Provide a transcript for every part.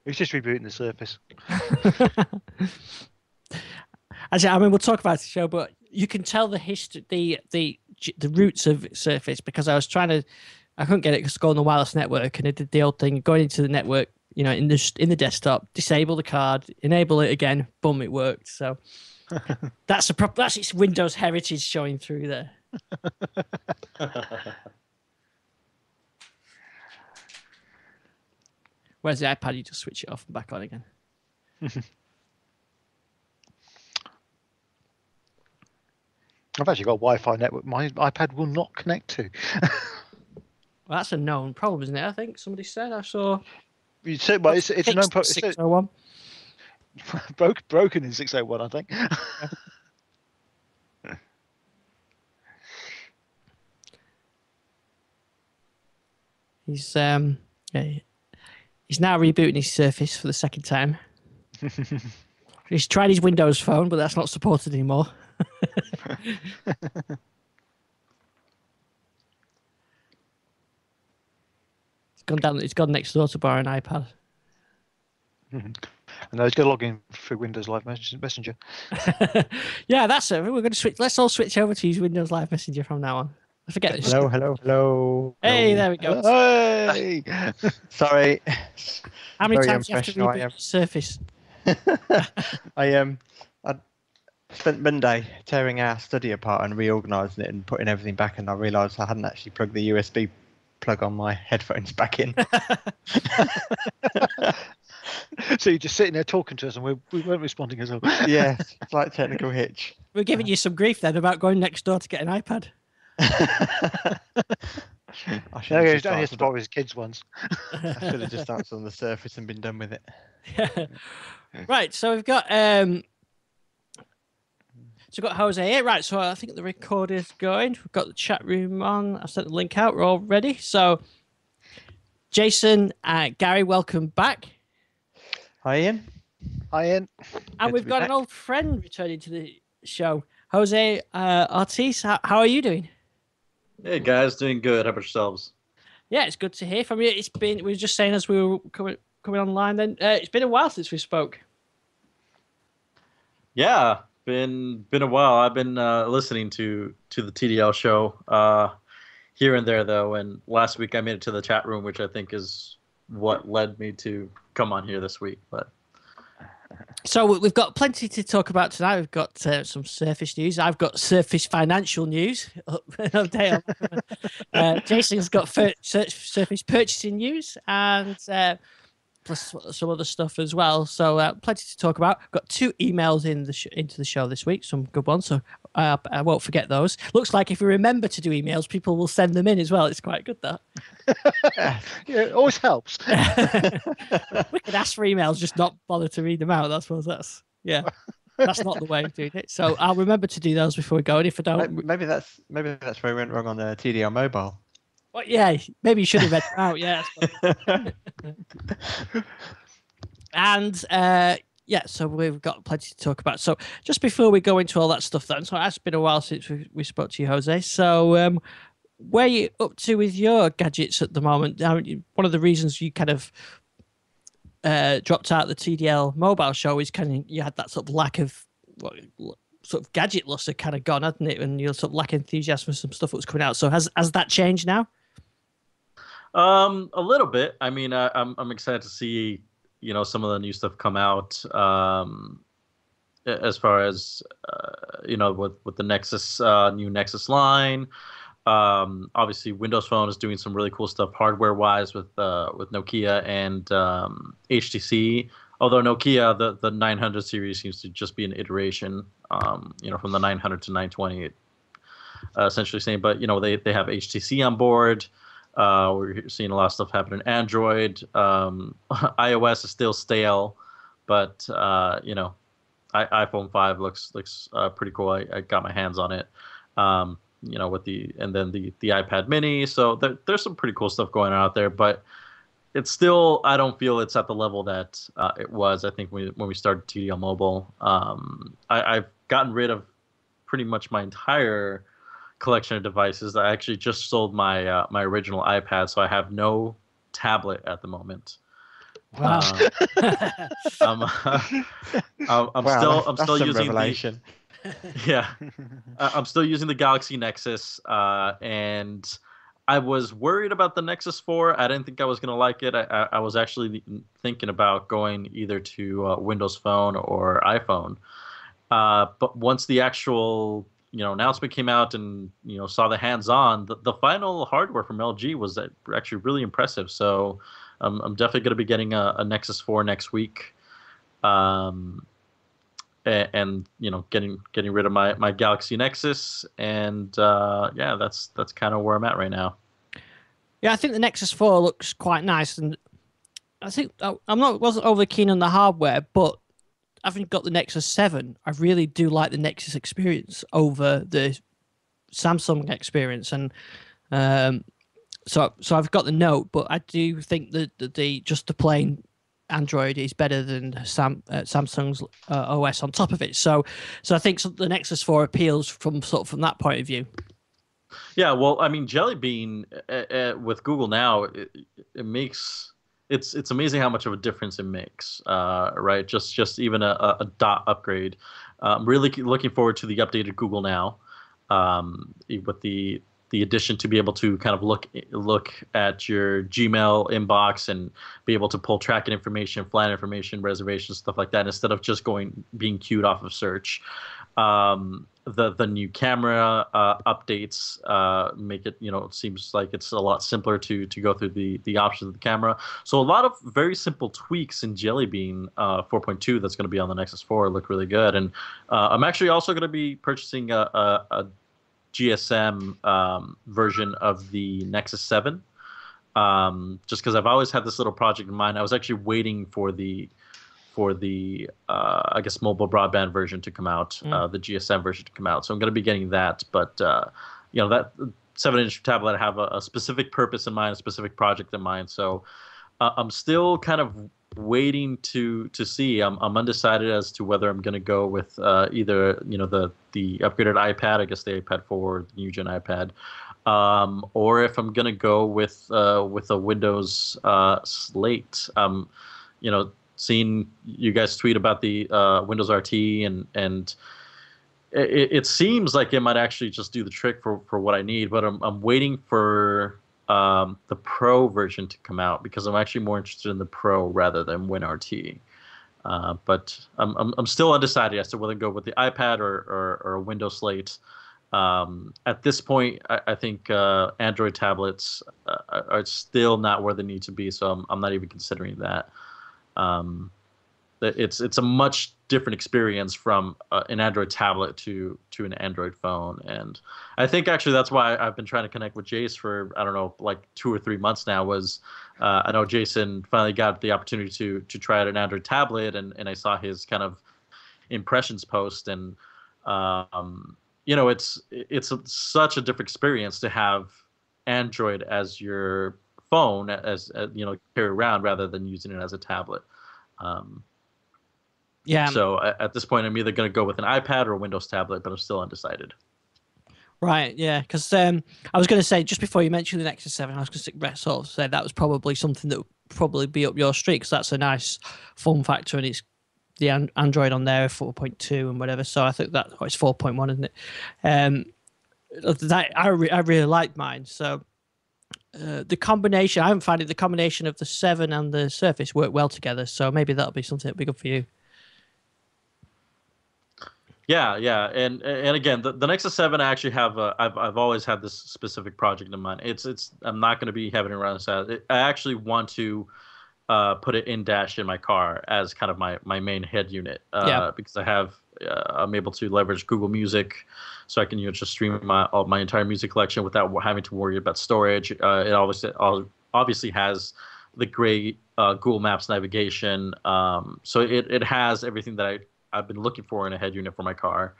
It's just rebooting the Surface. Actually, I mean, we'll talk about the show, but you can tell the history, the roots of Surface, because I couldn't get it because go on the wireless network, and it did the old thing, going into the network, in the desktop, disable the card, enable it again, boom, it worked. So that's its Windows heritage showing through there. Whereas the iPad, you just switch it off and back on again. I've actually got a Wi-Fi network my iPad will not connect to. Well, that's a known problem, isn't it? I think somebody said I saw. You said, well, it's a known problem. 601. Broken in 601, I think. He's now rebooting his Surface for the second time. He's tried his Windows Phone, but that's not supported anymore. It's gone next door to borrow an iPad. And he's got to log in through Windows Live Messenger. Yeah, that's it. We're going to switch. Let's all switch over to use Windows Live Messenger from now on. I forget this. Hello. Hey, there we go. Hey! Sorry. How many Very times do you have to reboot unprofessional, your Surface? I spent Monday tearing our study apart and reorganising it and putting everything back, and I realised I hadn't actually plugged the USB plug on my headphones back in. So you're just sitting there talking to us, and we weren't responding as well. Yeah, slight technical hitch. We're giving you some grief then about going next door to get an iPad. I No, he only has to borrow his kids' ones. I should have just answered on the Surface and been done with it. Right, so we've got Jose here. Right, so I think the recorder's going. We've got the chat room on. I've sent the link out. We're all ready. So, Jason, Gary, welcome back. Hi, Ian. Hi, Ian. And we've got an old friend returning to the show, Jose Ortiz. How are you doing? Hey guys, doing good. How about yourselves? Yeah, it's good to hear from you. We were just saying as we were coming online. Then it's been a while since we spoke. Yeah, been a while. I've been listening to the TDL show here and there though, and last week I made it to the chat room, which I think is what led me to come on here this week. But so we've got plenty to talk about tonight. We've got some Surface news. I've got Surface financial news. Jason's got Surface purchasing news and plus some other stuff as well. So plenty to talk about. Got 2 emails into the show this week, some good ones. So I won't forget those. Looks like if we remember to do emails, people will send them in as well. It's quite good, that. Yeah, it always helps. We could ask for emails, just not bother to read them out. That's that's not the way of doing it. So I'll remember to do those before we go. And if I don't, maybe that's where we went wrong on the TDL mobile. Well, yeah, maybe you should have read them out. Yeah. And yeah, so we've got plenty to talk about. So just before we go into all that stuff, then, so it's been a while since we spoke to you, Jose. So where are you up to with your gadgets at the moment? One of the reasons you kind of dropped out the TDL mobile show is kind of you had that sort of lack of sort of gadget lust had kind of gone, hadn't it? And you're sort of lack enthusiasm for some stuff that was coming out. So has that changed now? A little bit. I mean, I'm excited to see some of the new stuff come out. As far as with the Nexus new Nexus line. Obviously, Windows Phone is doing some really cool stuff hardware-wise with Nokia and HTC. Although Nokia, the 900 series seems to just be an iteration, from the 900 to 920, essentially same. But they have HTC on board. We're seeing a lot of stuff happen in Android. iOS is still stale, but iPhone 5 looks pretty cool. I got my hands on it. With the iPad Mini. So there's some pretty cool stuff going on out there, but it's still, I don't feel it's at the level that it was. I think when we started TDL Mobile, I've gotten rid of pretty much my entire collection of devices. I actually just sold my my original iPad, so I have no tablet at the moment. Wow. I'm, I'm Wow, still that's some using revelation. I'm still using the Galaxy Nexus, and I was worried about the Nexus 4. I didn't think I was going to like it. I was actually thinking about going either to Windows Phone or iPhone. But once the actual announcement came out and saw the hands-on, the final hardware from LG was actually really impressive. So I'm definitely going to be getting a Nexus 4 next week. And getting rid of my Galaxy Nexus, and yeah, that's kind of where I'm at right now. Yeah, I think the Nexus 4 looks quite nice, and I think wasn't overly keen on the hardware, but having got the Nexus 7, I really do like the Nexus experience over the Samsung experience, and so I've got the Note, but I do think that the plain Android is better than Samsung's OS on top of it. So I think the Nexus 4 appeals from that point of view. Yeah, well, I mean, Jelly Bean with Google Now, it makes it's amazing how much of a difference it makes, right? Just even a dot upgrade. I'm really looking forward to the updated Google Now, with the addition to be able to kind of look at your Gmail inbox and be able to pull tracking information, flight information, reservations, stuff like that, instead of just being queued off of search. The new camera updates make it, it seems like it's a lot simpler to go through the options of the camera. So a lot of very simple tweaks in Jelly Bean 4.2 that's going to be on the Nexus 4 look really good. And I'm actually also going to be purchasing a GSM version of the Nexus 7, just because I've always had this little project in mind. I was actually waiting for the I guess mobile broadband version to come out, the GSM version to come out. So I'm going to be getting that. But that 7-inch tablet, I have a specific purpose in mind, a specific project in mind. So I'm still kind of waiting to see. I'm undecided as to whether I'm going to go with either the upgraded iPad, I guess the iPad 4, the new gen iPad, or if I'm going to go with a Windows slate. Seeing you guys tweet about the Windows RT, and it seems like it might actually just do the trick for what I need. But I'm waiting for the Pro version to come out, because I'm actually more interested in the Pro rather than WinRT. But I'm still undecided as to whether to go with the iPad or a Windows slate. At this point, I think Android tablets are still not where they need to be, so I'm not even considering that. It's a much different experience from an Android tablet to an Android phone, and I think actually that's why I've been trying to connect with Jace for, I don't know, like 2 or 3 months now. Was I know Jason finally got the opportunity to try out an Android tablet, and I saw his kind of impressions post, and it's such a different experience to have Android as your phone, as carry around, rather than using it as a tablet. Yeah. So at this point, I'm either going to go with an iPad or a Windows tablet, but I'm still undecided. Right, yeah, because I was going to say, just before you mentioned the Nexus 7, I was going to sort of say that was probably something that would probably be up your street, because that's a nice fun factor, and it's the Android on there 4.2 and whatever. So I think it's 4.1, isn't it? That I really like mine. So the combination, I haven't found it. The combination of the 7 and the Surface work well together. So maybe that'll be something that'll be good for you. Yeah, and again, the Nexus 7, I actually have. I've always had this specific project in mind. I'm not going to be having it around the side. I actually want to put it in dash in my car as kind of my main head unit, because I'm able to leverage Google Music, so I can just stream my entire music collection without having to worry about storage. It obviously has the great Google Maps navigation, so it has everything that I've been looking for in a head unit for my car.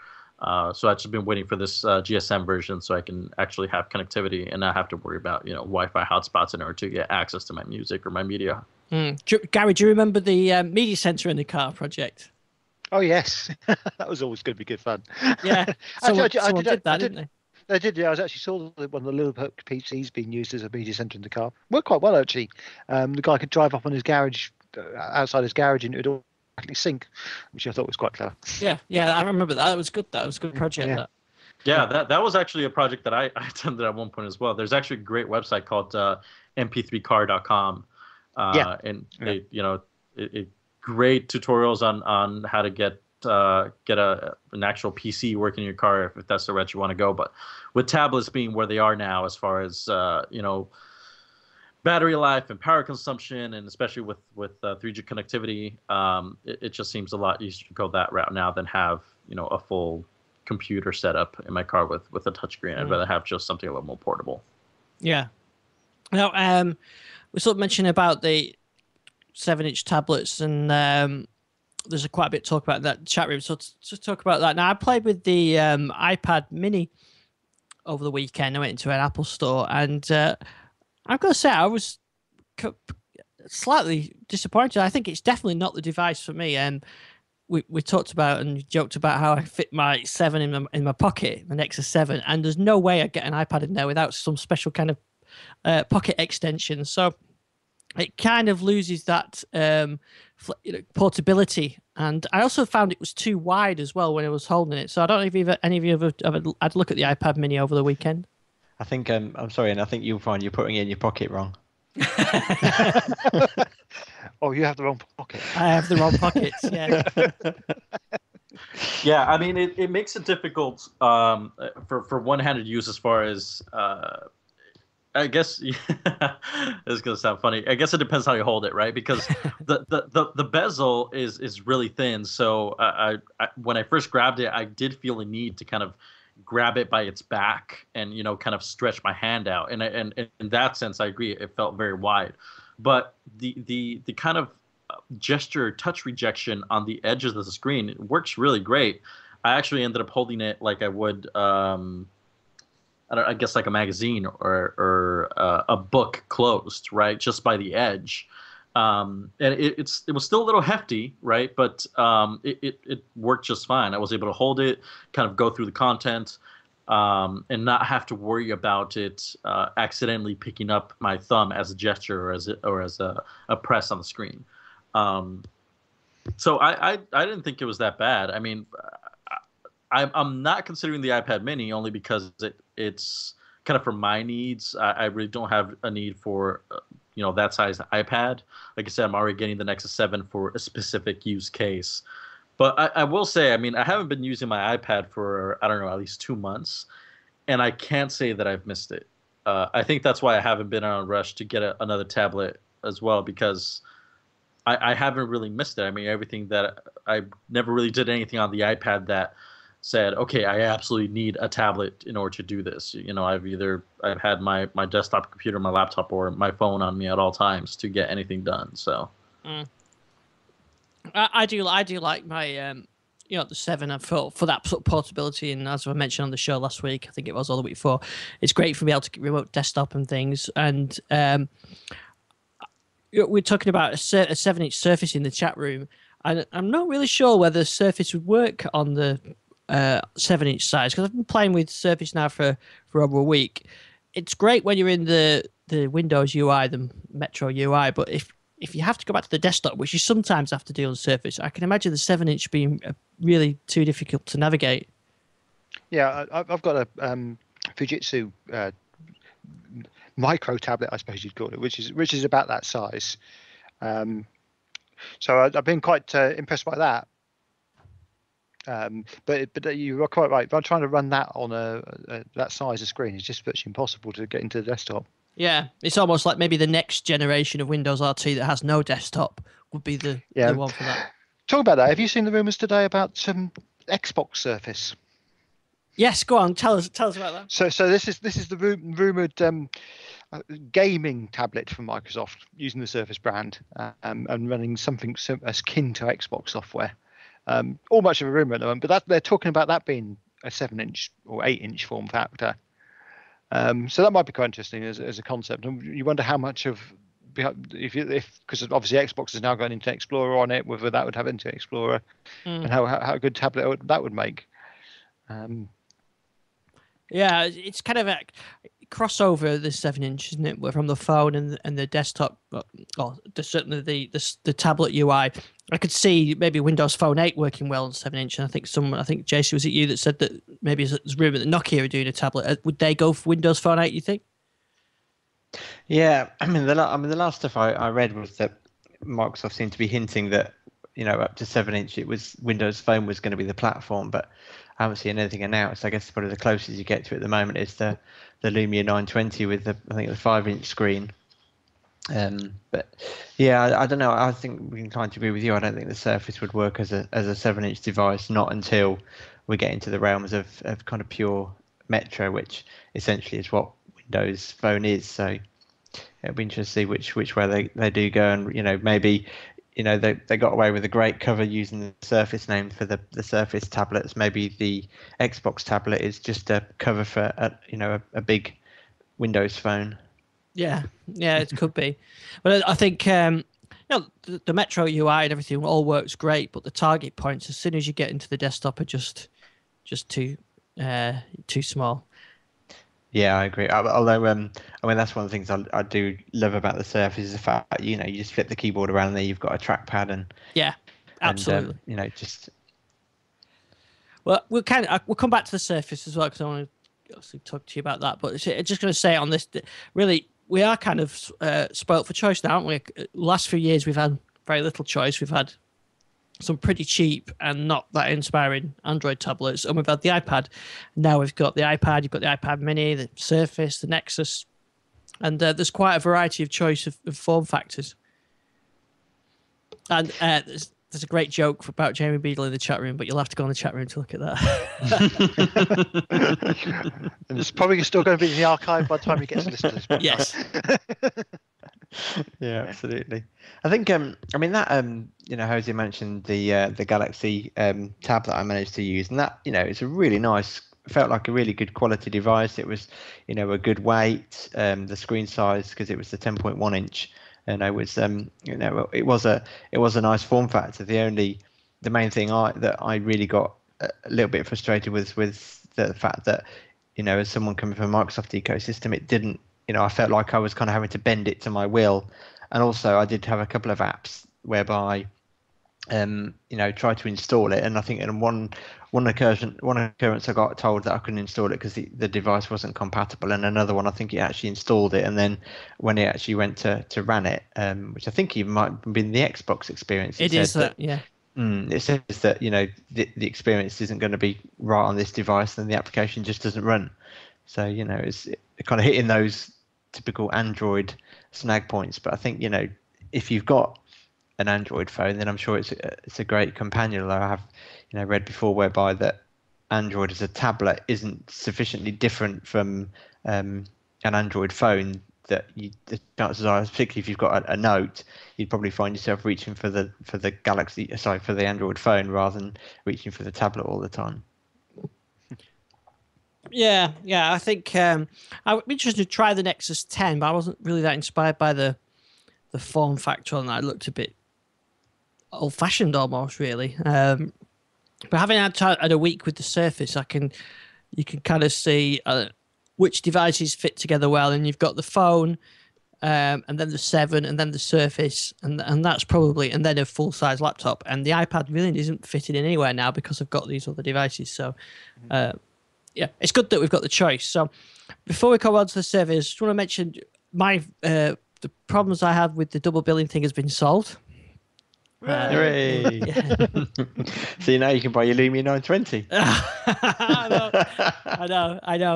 So I've just been waiting for this GSM version, so I can actually have connectivity and not have to worry about Wi-Fi hotspots in order to get access to my music or my media. Gary, do you remember the media center in the car project? Oh yes, that was always going to be good fun. Yeah, someone did that, didn't they? They did, yeah. I actually saw one of the little PCs being used as a media center in the car. Worked quite well, actually. The guy could drive up on his garage outside his garage and it would automatically sync, which I thought was quite clever. Yeah, I remember that. That was good. That was a good project. Yeah. Yeah, that was actually a project that I attended at one point as well. There's actually a great website called mp3car.com. And they, great tutorials on how to get an actual PC working in your car if that's the route you want to go. But with tablets being where they are now, as far as battery life and power consumption, and especially with 3G connectivity, it just seems a lot easier to go that route now than have a full computer setup in my car with a touchscreen. I'd rather have just something a little more portable. Yeah. Now, we sort of mentioned about the 7-inch tablets, and there's quite a bit to talk about in that chat room. So to talk about that. Now, I played with the iPad Mini over the weekend. I went into an Apple store, and I've got to say, I was slightly disappointed. I think it's definitely not the device for me. We talked about and joked about how I fit my 7 in my pocket, the Nexus 7, and there's no way I'd get an iPad in there without some special kind of pocket extension. So it kind of loses that portability. And I also found it was too wide as well when I was holding it. So I don't know if any of you have had a look at the iPad Mini over the weekend. I think I'm sorry, and I think you'll find you're putting it in your pocket wrong. Oh, you have the wrong pocket. I have the wrong pockets. Yeah. Yeah, I mean, it makes it difficult for one-handed use as far as I guess it's gonna sound funny. I guess it depends how you hold it, right? Because the bezel is really thin. So I when I first grabbed it, I did feel a need to kind of grab it by its back and kind of stretch my hand out. And in that sense, I agree. It felt very wide, but the kind of gesture touch rejection on the edges of the screen, it works really great. I actually ended up holding it like I would. I guess like a magazine or a book closed, right, just by the edge, and it was still a little hefty, right, but it worked just fine. I was able to hold it, kind of go through the content, and not have to worry about it accidentally picking up my thumb as a gesture or as a press on the screen. So I didn't think it was that bad. I mean, I'm not considering the iPad Mini only because it's kind of for my needs. I really don't have a need for that size iPad. Like I said, I'm already getting the Nexus 7 for a specific use case. But I will say, I mean, I haven't been using my iPad for, I don't know, at least 2 months, and I can't say that I've missed it. I think that's why I haven't been on a rush to get another tablet as well, because I haven't really missed it. I mean, everything that I never really did anything on the iPad that said, okay, I absolutely need a tablet in order to do this. I've had my desktop computer, my laptop, or my phone on me at all times to get anything done. So I do like my the 7 for that sort of portability, and as I mentioned on the show last week, I think it was, all the week before, it's great for me able to remote desktop and things. And we're talking about a 7-inch Surface in the chat room, and I'm not really sure whether Surface would work on the 7-inch size, because I've been playing with Surface now for over a week. It's great when you're in the Windows UI, the Metro UI, but if you have to go back to the desktop, which you sometimes have to do on Surface, I can imagine the 7-inch being really too difficult to navigate. Yeah, I've got a Fujitsu micro tablet, I suppose you'd call it, which is about that size. So I've been quite impressed by that. But you are quite right. If I'm trying to run that on that size of screen, it's just virtually impossible to get into the desktop. Yeah, it's almost like maybe the next generation of Windows RT that has no desktop would be the one for that. Talk about that. Have you seen the rumours today about Xbox Surface? Yes, go on. Tell us about that. So this is the rumoured gaming tablet from Microsoft using the Surface brand and running something akin to Xbox software. All much of a rumour at the moment, but they're talking about that being a 7-inch or 8-inch form factor. So that might be quite interesting as a concept. And you wonder how much of, because obviously Xbox has now got Internet Explorer on it, whether that would have Internet Explorer and how good tablet that would make. Yeah, it's kind of crossover the 7-inch, isn't it? From the phone and the desktop, certainly the tablet UI. I could see maybe Windows Phone 8 working well on 7-inch, and I think JC, was it you that said that maybe there's rumor that Nokia are doing a tablet? Would they go for Windows Phone 8? You think? Yeah, the last stuff I read was that Microsoft seemed to be hinting that up to 7-inch it was Windows Phone was going to be the platform, but I haven't seen anything announced. I guess probably the closest you get to it at the moment is the Lumia 920 with the 5-inch screen. But yeah, I don't know. I think we can kind of agree with you. I don't think the Surface would work as a 7-inch device, not until we get into the realms of kind of pure Metro, which essentially is what Windows Phone is. So it'll be interesting to see which way they do go, and maybe they got away with a great cover using the Surface name for the Surface tablets. Maybe the Xbox tablet is just a cover for a big Windows Phone. Yeah, it could be, but I think the Metro UI and everything all works great, but the target points as soon as you get into the desktop are just too small. Yeah, I agree. Although, that's one of the things I do love about the Surface is the fact that, you just flip the keyboard around and there you've got a trackpad and yeah, absolutely. Just. Well, we'll come back to the Surface as well because I want to obviously talk to you about that. But just going to say on this, really, we are kind of spoilt for choice now, aren't we? Last few years we've had very little choice. We've had some pretty cheap and not that inspiring Android tablets, and we've had the iPad. Now we've got the iPad, you've got the iPad Mini, the Surface, the Nexus, and there's quite a variety of choice of form factors. And there's a great joke about Jamie Beadle in the chat room, but you'll have to go in the chat room to look at that. And it's probably still going to be in the archive by the time you get to listen to this podcast. Yes. Yeah, absolutely. I think Jose mentioned the Galaxy tab that I managed to use, and that it's a really nice, felt like a really good quality device. It was a good weight, the screen size because it was the 10.1 inch, and it was it was a nice form factor. The main thing that I really got a little bit frustrated with the fact that as someone coming from a Microsoft ecosystem, it didn't. I felt like I was kind of having to bend it to my will. And also I did have a couple of apps whereby, tried to install it. And I think in one occurrence I got told that I couldn't install it because the device wasn't compatible. And another one, I think it actually installed it. And then when it actually went to run it, which I think even might have been the Xbox experience. It is that, yeah. It says that, the experience isn't going to be right on this device and the application just doesn't run. So, it's kind of hitting those typical Android snag points. But I think, if you've got an Android phone, then I'm sure it's a great companion. Although I have, read before whereby that Android as a tablet isn't sufficiently different from an Android phone that the chances are, particularly if you've got a Note, you'd probably find yourself reaching for the Android phone rather than reaching for the tablet all the time. Yeah. I think I'm interested to try the Nexus 10, but I wasn't really that inspired by the form factor on that. It looked a bit old-fashioned almost, really. But having had a week with the Surface, you can kind of see which devices fit together well, and you've got the phone, and then the 7, and then the Surface, and that's probably, and then a full-size laptop. And the iPad really isn't fitting in anywhere now because I've got these other devices. So. Yeah, it's good that we've got the choice. So before we come on to the Surface, I just want to mention the problems I have with the double billing thing has been solved. Hooray! Yeah. So now you can buy your Lumia 920. I know.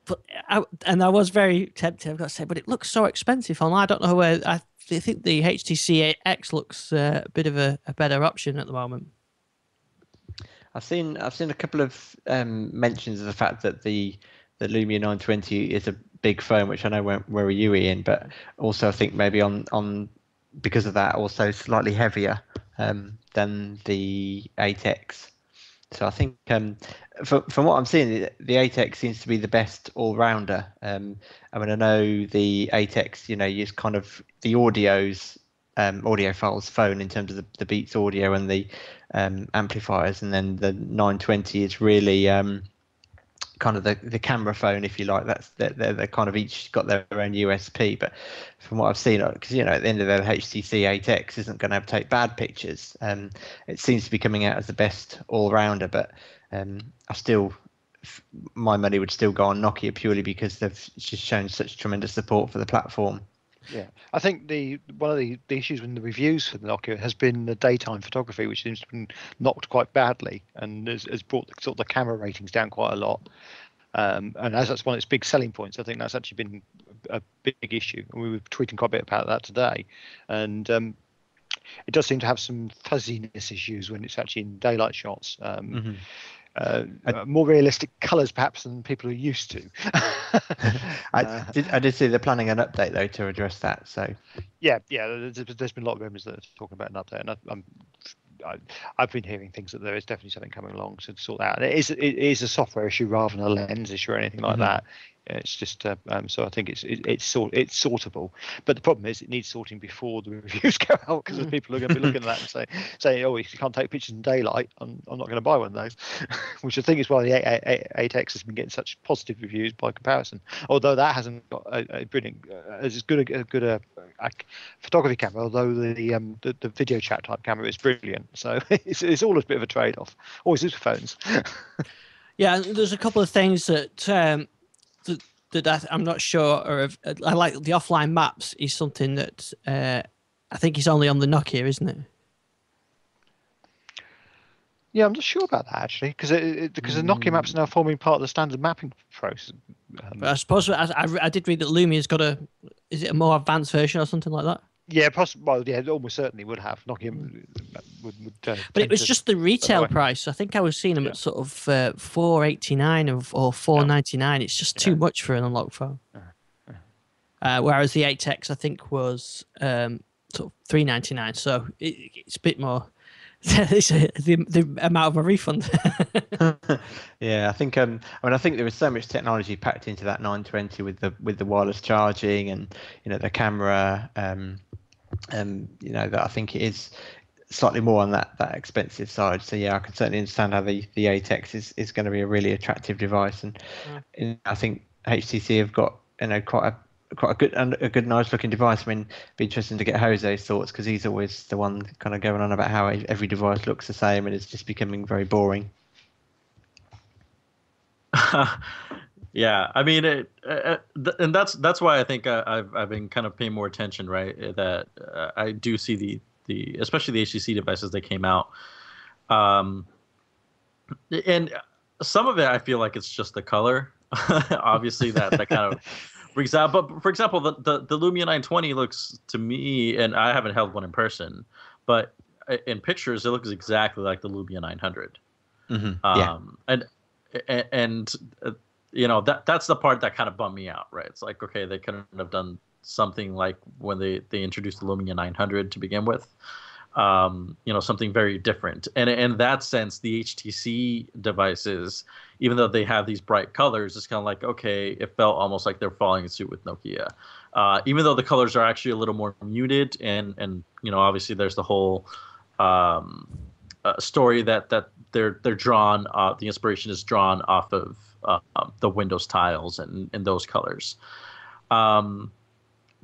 But I was very tempted, I've got to say, but it looks so expensive online. I don't know where. I think the HTC X looks a bit of a better option at the moment. I've seen a couple of mentions of the fact that the Lumia 920 is a big phone, which I know won't worry you, Ian, but also I think maybe on because of that also slightly heavier than the 8X. So I think from what I'm seeing, the 8X seems to be the best all-rounder. I know the 8X, is kind of the audiophile phone in terms of the Beats audio and the amplifiers, and then the 920 is really kind kind of the camera phone, if you like. That's they're kind of each got their own USP. But from what I've seen, because at the end of the day, the HTC 8X isn't going to take bad pictures. It seems to be coming out as the best all-rounder. But my money would still go on Nokia purely because they've just shown such tremendous support for the platform. Yeah, I think one of the issues in the reviews for the Nokia has been the daytime photography, which seems to have been knocked quite badly, and has brought the camera ratings down quite a lot. And as that's one of its big selling points, I think that's actually been a big issue. And we were tweeting quite a bit about that today, and it does seem to have some fuzziness issues when it's actually in daylight shots. More realistic colours perhaps than people are used to. I did see they're planning an update though to address that. So yeah, there's been a lot of rumours that are talking about an update, and I've been hearing things that there is definitely something coming along to sort that out. And it is a software issue rather than a lens issue or anything like that. It's just so I think it's sortable, but the problem is it needs sorting before the reviews go out, because people are going to be looking at that and saying, oh, if you can't take pictures in daylight, I'm not going to buy one of those. Which I think is why the 8X has been getting such positive reviews by comparison. Although that hasn't got a brilliant, as good a photography camera. Although the video chat type camera is brilliant, so it's all a bit of a trade off. Always is for phones. Yeah, there's a couple of things that. That I'm not sure of. I like the offline maps is something that I think is only on the Nokia, isn't it? Yeah, I'm not sure about that actually, because the Nokia maps are now forming part of the standard mapping process. But I suppose I did read that Lumia's got is it a more advanced version or something like that? Yeah, possibly. Well, yeah, it almost certainly would have. Nokia would but it was just the retail price. I think I was seeing them at sort of $489 or $499. It's just too much for an unlocked phone. Whereas the 8X, I think, was sort of $399. So it's a bit more. It's the amount of a refund. Yeah, I think I think there was so much technology packed into that 920 with the wireless charging and the camera. That I think it is slightly more on that expensive side. So yeah, I can certainly understand how the 8X is going to be a really attractive device, and I think HTC have got quite a good nice looking device. I mean, it'd be interesting to get Jose's thoughts, because he's always the one kind of going on about how every device looks the same and it's just becoming very boring. Yeah, I mean, and that's why I think I've been kind of paying more attention, right? That I do see the especially the HTC devices that came out, and some of it I feel like it's just the color. Obviously, that kind of brings out. But for example, the Lumia 920 looks to me, and I haven't held one in person, but in pictures it looks exactly like the Lumia 900. And that's the part that kind of bummed me out, right? It's like, okay, they couldn't have done something like when they introduced the Lumia 900 to begin with, something very different. And in that sense, the HTC devices, even though they have these bright colors, it's kind of like, okay, it felt almost like they're following in suit with Nokia. Even though the colors are actually a little more muted, and obviously there's the whole story that they're drawn, the inspiration is drawn off of the Windows tiles and those colors.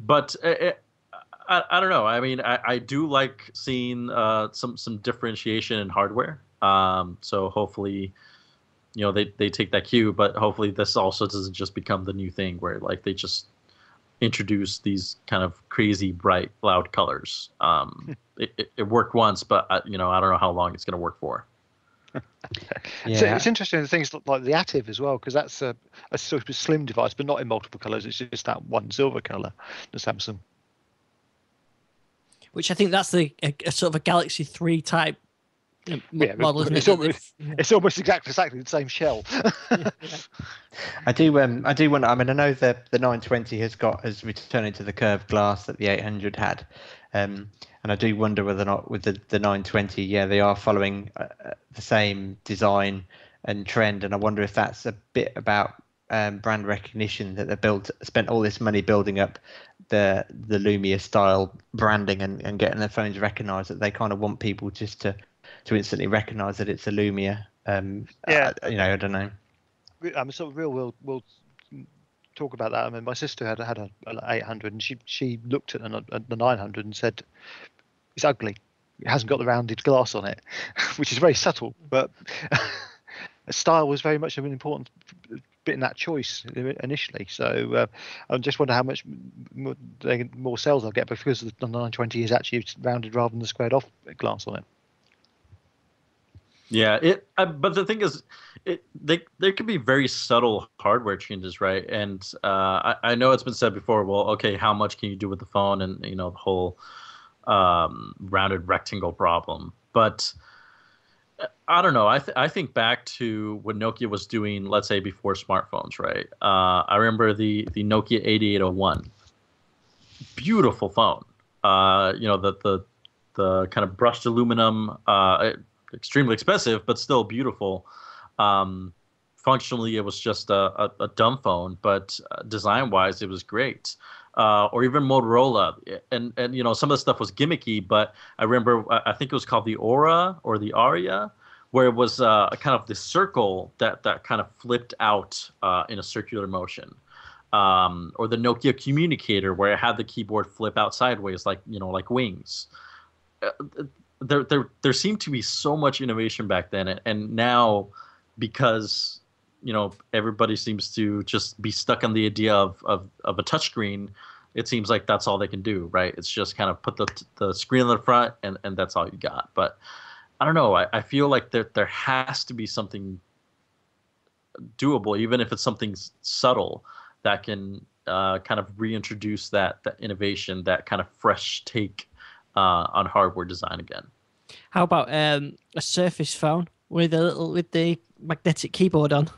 But I don't know. I mean, I do like seeing some differentiation in hardware. So hopefully, they take that cue, but hopefully this also doesn't just become the new thing where like they just introduce these kind of crazy bright loud colors. It worked once, but I don't know how long it's going to work for. So it's interesting, the things like the Active as well, because that's a sort of slim device, but not in multiple colors. It's just that one silver color, the Samsung. Which I think that's a sort of a Galaxy 3 type model, isn't it? It's almost exactly the same shell. I do wonder. I mean, I know the 920 has returned to the curved glass that the 800 had, and I do wonder whether or not with the 920, they are following the same design and trend, and I wonder if that's a bit about brand recognition, that they spent all this money building up the Lumia style branding and getting their phones recognized, that they kind of want people just to instantly recognize that it's a Lumia. I don't know. I'm sort of real. We'll talk about that. I mean, my sister had a 800, and she looked at the 900 and said it's ugly. It hasn't got the rounded glass on it, which is very subtle, but style was very much an important bit in that choice initially. So I just wonder how much more sales I'll get because the 920 is actually rounded rather than the squared off glass on it. Yeah, but the thing is, there could be very subtle hardware changes, right? And I know it's been said before. Well, okay, how much can you do with the phone, and the whole rounded rectangle problem. But I don't know. I think back to what Nokia was doing, let's say before smartphones, right? I remember the Nokia 8801, beautiful phone. The kind of brushed aluminum. Extremely expensive, but still beautiful. Functionally, it was just a dumb phone, but design-wise, it was great. Or even Motorola, and some of the stuff was gimmicky, but I remember I think it was called the Aura or the Aria, where it was kind of this circle that kind of flipped out in a circular motion. Or the Nokia Communicator, where it had the keyboard flip out sideways like wings. There seemed to be so much innovation back then, and now because everybody seems to just be stuck on the idea of a touchscreen, it seems like that's all they can do, right? It's just kind of put the screen on the front and that's all you got. But I don't know. I feel like there has to be something doable, even if it's something subtle that can kind of reintroduce that innovation, that kind of fresh take on hardware design again. How about a Surface phone with the magnetic keyboard on?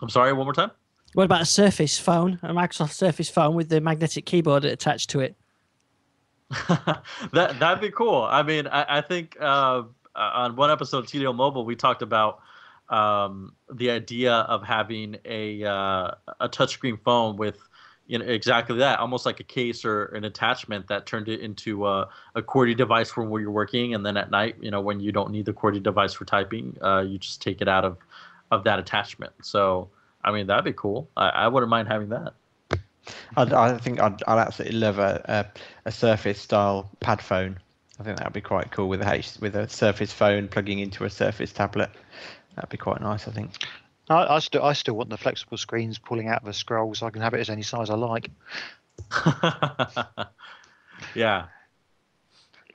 I'm sorry, one more time? What about a Surface phone, a Microsoft Surface phone with the magnetic keyboard attached to it? That'd be cool. I mean, I think on one episode of TDL Mobile, we talked about the idea of having a touchscreen phone with exactly that, almost like a case or an attachment that turned it into a QWERTY device for where you're working, and then at night, when you don't need the QWERTY device for typing, you just take it out of that attachment. So, I mean, that'd be cool. I wouldn't mind having that. I think I'd absolutely love a Surface style pad phone. I think that'd be quite cool with a Surface phone plugging into a Surface tablet. That'd be quite nice, I think. I still want the flexible screens pulling out of the scroll so I can have it as any size I like. Yeah.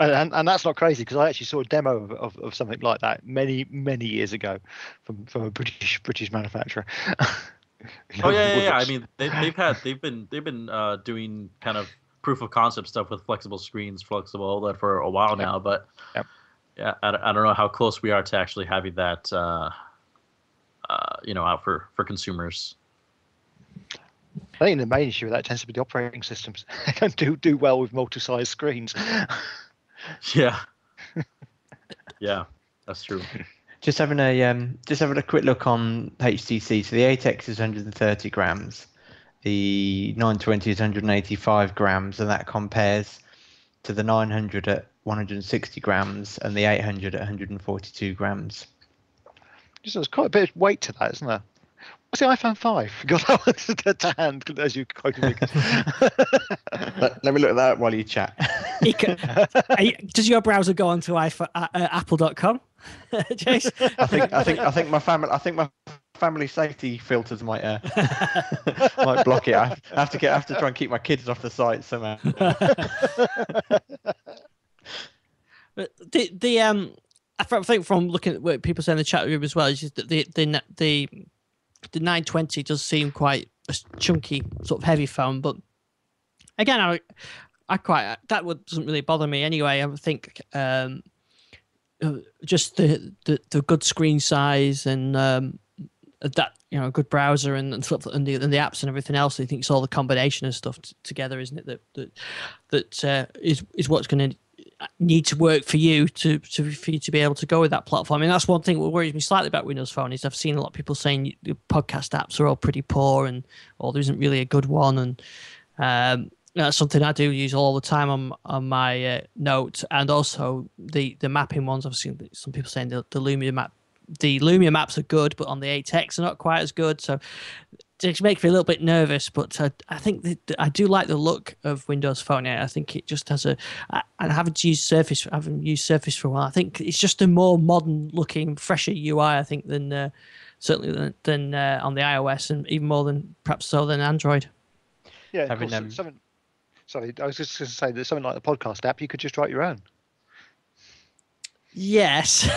And that's not crazy because I actually saw a demo of something like that many years ago from a British manufacturer. Oh yeah. I mean, they've been doing kind of proof of concept stuff with flexible screens, flexible OLED for a while now. But yeah, I don't know how close we are to actually having that. Out for consumers. I think the main issue with that tends to be the operating systems. They don't do well with multi-size screens. Yeah. Yeah, that's true. Just having a quick look on HTC. So the 8X is 130 grams, the 920 is 185 grams, and that compares to the 900 at 160 grams and the 800 at 142 grams. There's quite a bit of weight to that, isn't there? What's the iPhone 5? Got that to hand, as you quoted me. Let me look at that while you chat. Does your browser go onto apple.com, Chase? I think my family safety filters might block it. I have to try and keep my kids off the site somehow. I think from looking at what people say in the chat room as well, is just that the 920 does seem quite a chunky, sort of heavy phone. But again, I quite doesn't really bother me anyway. I think just the good screen size and that good browser and stuff and the apps and everything else. I think it's all the combination of stuff together, isn't it? That is what's going to need to work for you for you to be able to go with that platform. And that's one thing that worries me slightly about Windows Phone is I've seen a lot of people saying the podcast apps are all pretty poor or there isn't really a good one. And that's something I do use all the time on my Note, and also the mapping ones. I've seen some people saying the Lumia the Lumia maps are good, but on the 8X are not quite as good. So it makes me a little bit nervous, but I think I do like the look of Windows Phone 8. I think it just has I haven't used Surface for a while. I think it's just a more modern looking, fresher UI, I think, than certainly than on the iOS, and even more than perhaps so than Android. Yeah, of course, sorry, I was just going to say that something like the podcast app, you could just write your own. Yes.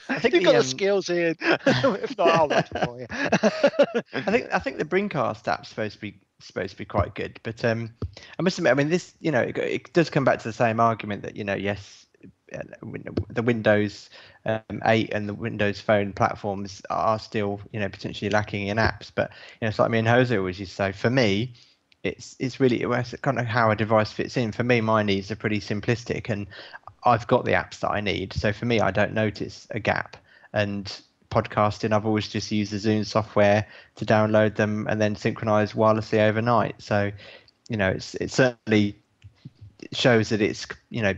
I think you've got the skills here. If not, I'll write it for you. I think the Brincast app's supposed to be quite good, but I must admit, I mean, this, it does come back to the same argument that, yes, the Windows 8 and the Windows Phone platforms are still, potentially lacking in apps. But it's like me and Jose always used to say, for me, it's really kind of how a device fits in. For me, my needs are pretty simplistic, and I've got the apps that I need. So for me, I don't notice a gap. And podcasting, I've always just used the Zoom software to download them and then synchronize wirelessly overnight. So, it certainly shows that it's,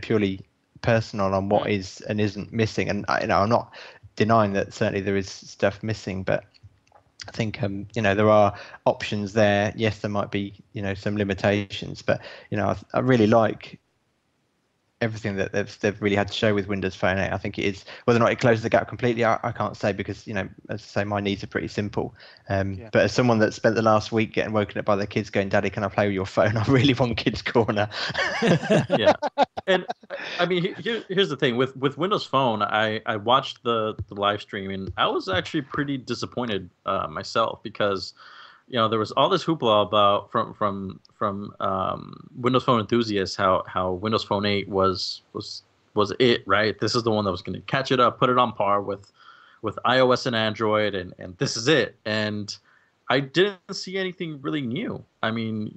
purely personal on what is and isn't missing. And, I'm not denying that certainly there is stuff missing, but I think, there are options there. Yes, there might be, some limitations, but, I really like everything that they've really had to show with Windows Phone 8. I think it is, whether or not it closes the gap completely, I can't say, because, as I say, my needs are pretty simple. But as someone that spent the last week getting woken up by their kids going, "Daddy, can I play with your phone?" I really want Kids Corner. Yeah. And I mean, here's the thing with Windows Phone. I watched the live stream, and I was actually pretty disappointed myself, because there was all this hoopla about from Windows Phone enthusiasts how Windows Phone 8 was it, right? This is the one that was going to catch it up, put it on par with iOS and Android, and this is it. And I didn't see anything really new. I mean,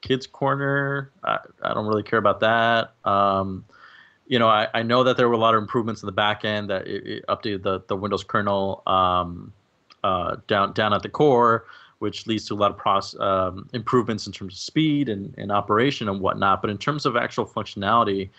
Kids Corner, I don't really care about that. I know that there were a lot of improvements in the back end, that it updated the Windows kernel down at the core, which leads to a lot of improvements in terms of speed and operation and whatnot. But in terms of actual functionality,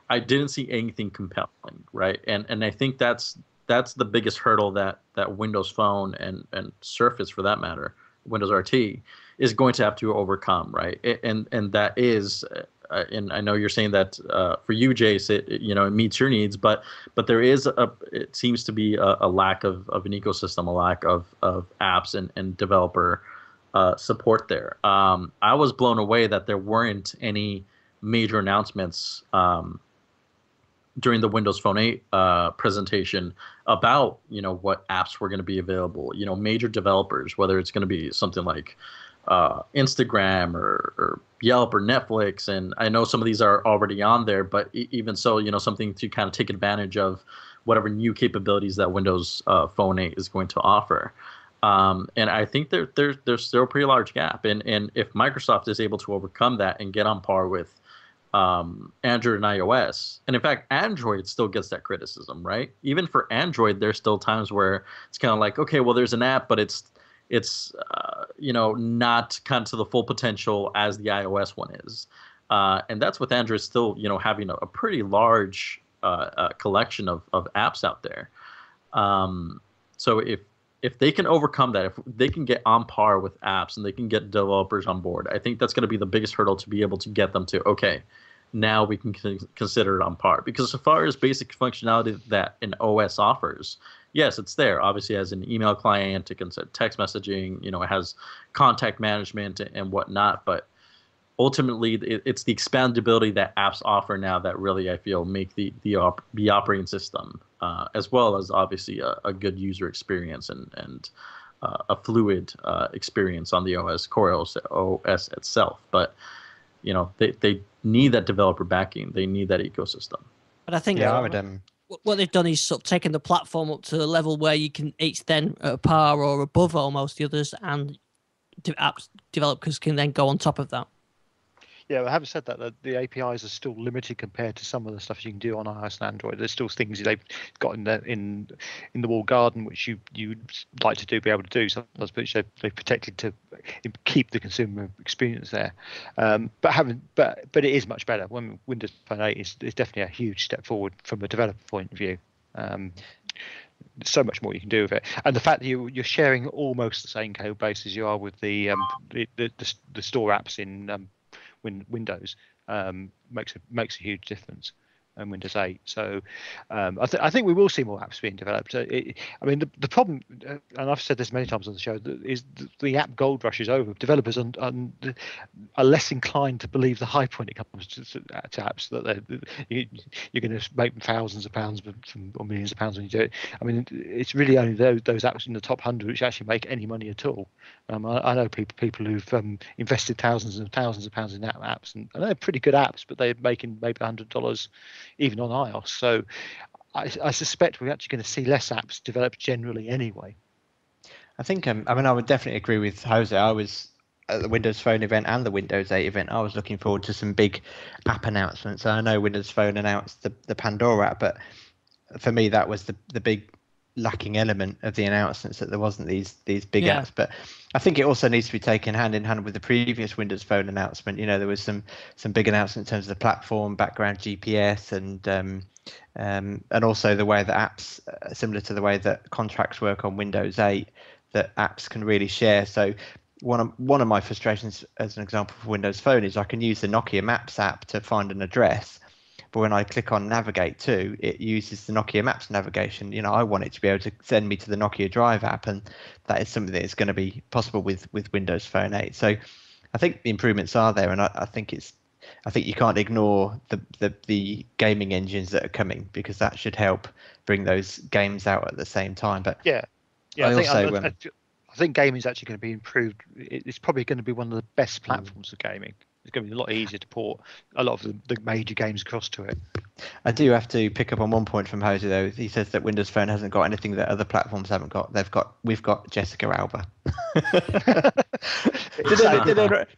I didn't see anything compelling, right? And I think that's the biggest hurdle that Windows Phone and Surface, for that matter, Windows RT, is going to have to overcome, right? And that is, and I know you're saying that for you, Jace, it meets your needs, but there is it seems to be a lack of an ecosystem, a lack of apps and developer support there. I was blown away that there weren't any major announcements during the Windows Phone 8 presentation about what apps were going to be available. Major developers, whether it's going to be something like Instagram or Yelp or Netflix, and I know some of these are already on there, but even so, something to kind of take advantage of whatever new capabilities that Windows Phone 8 is going to offer. And I think there's still a pretty large gap, and if Microsoft is able to overcome that and get on par with Android and iOS, and in fact Android still gets that criticism, right? Even for Android, there's still times where it's kind of like, okay, well, there's an app, but it's not kind of to the full potential as the iOS one is, and that's with Android still having a pretty large collection of apps out there. So if they can overcome that, if they can get on par with apps and they can get developers on board, I think that's going to be the biggest hurdle to be able to get them to, okay, now we can consider it on par. Because as far as basic functionality that an OS offers, yes, it's there. Obviously, it has an email client, it can send text messaging, it has contact management and whatnot. But ultimately, it's the expandability that apps offer now that really, I feel, make the operating system, as well as obviously a good user experience and a fluid experience on the core OS itself. But they need that developer backing. They need that ecosystem. But I think what they've done is sort of taken the platform up to a level where it's then at par or above almost the others, and apps developers can then go on top of that. Yeah, well, having said that, the APIs are still limited compared to some of the stuff you can do on iOS and Android. There's still things they've got in the walled garden which you'd like to be able to do. Sometimes, but they've protected to keep the consumer experience there. But it is much better. When Windows Phone 8 is definitely a huge step forward from a developer point of view. So much more you can do with it, and the fact that you're sharing almost the same code base as you are with the store apps in Windows makes a huge difference in Windows 8. So I think we will see more apps being developed. I mean, the problem, and I've said this many times on the show, is the app gold rush is over. Developers are less inclined to believe the hype when it comes to apps, that you're going to make thousands of pounds or millions of pounds when you do it. I mean, it's really only those apps in the top 100 which actually make any money at all. I know people who've invested thousands and thousands of pounds in apps, and they're pretty good apps, but they're making maybe $100 even on iOS. So I suspect we're actually going to see less apps developed generally anyway. I think I mean, I would definitely agree with Jose. I was at the Windows Phone event and the Windows 8 event. I was looking forward to some big app announcements. I know Windows Phone announced the Pandora app, but for me that was the big lacking element of the announcements, that there wasn't these big apps. But I think it also needs to be taken hand in hand with the previous Windows Phone announcement. You know, there was some big announcements in terms of the platform, background GPS, and also the way that apps, similar to the way that contracts work on Windows 8, that apps can really share. So one of my frustrations, as an example for Windows Phone, is I can use the Nokia Maps app to find an address, but when I click on Navigate to, it uses the Nokia Maps navigation. You know, I want it to be able to send me to the Nokia Drive app, and that is something that is going to be possible with Windows Phone 8. So I think the improvements are there, and I think you can't ignore the gaming engines that are coming, because that should help bring those games out at the same time. But I think gaming is actually going to be improved. It's probably going to be one of the best platforms for gaming. It's going to be a lot easier to port a lot of the major games across to it. I do have to pick up on one point from Jose, though. He says that Windows Phone hasn't got anything that other platforms haven't got. We've got Jessica Alba.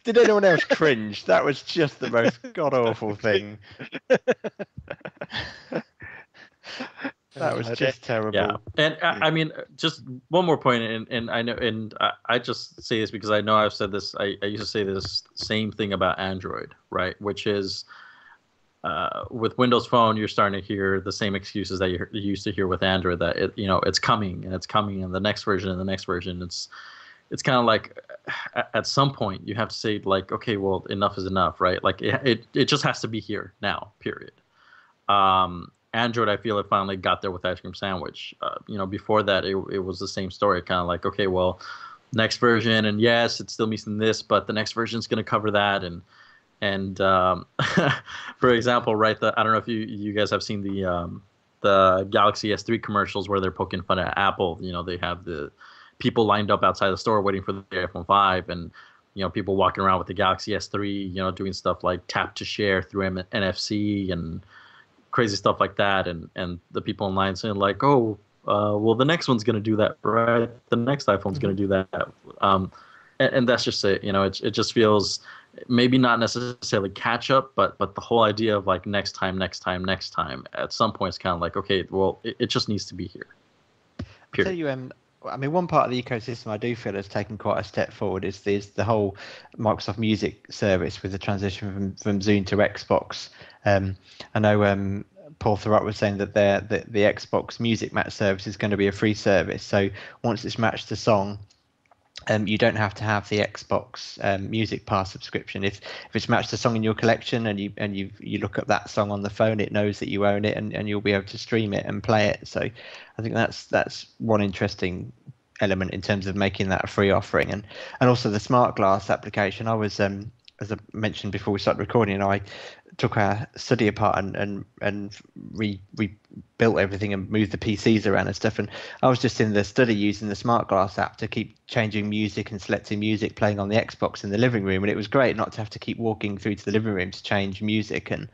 Did anyone else cringe? That was just the most god awful thing. That was just terrible. Yeah, and I mean, just one more point, and I know, and I just say this because I know I've said this. I used to say this same thing about Android, right? Which is, with Windows Phone, you're starting to hear the same excuses that you used to hear with Android. That it's coming, and the next version, and the next version. It's kind of like, at some point you have to say, like, okay, well, enough is enough, right? Like it just has to be here now. Period. Android, I feel it finally got there with Ice Cream Sandwich. Before that, it was the same story. Kind of like, okay, well, next version, and yes, it's still missing this, but the next version is going to cover that. And for example, right? I don't know if you guys have seen the Galaxy S3 commercials where they're poking fun at Apple. They have the people lined up outside the store waiting for the iPhone 5, and people walking around with the Galaxy S3, doing stuff like tap to share through NFC and crazy stuff like that, and the people in line saying like, oh, well, the next one's going to do that, right? The next iPhone's going to do that, and that's just it. It just feels maybe not necessarily catch up, but the whole idea of like next time, at some point it's kind of like, okay, well, it just needs to be here. Period. I'll tell you, I mean, one part of the ecosystem I do feel has taken quite a step forward is the whole Microsoft Music service with the transition from Zune to Xbox. I know Paul Thurrott was saying that the Xbox Music Match service is going to be a free service. So once it's matched the song, you don't have to have the Xbox Music Pass subscription. If it's matched a song in your collection and you look up that song on the phone, it knows that you own it, and you'll be able to stream it and play it. So I think that's one interesting element in terms of making that a free offering, and also the Smart Glass application. I was as I mentioned before we started recording, I took our study apart and rebuilt everything and moved the PCs around and stuff. And I was just in the study using the Smart Glass app to keep changing music and selecting music playing on the Xbox in the living room. And it was great not to have to keep walking through to the living room to change music, and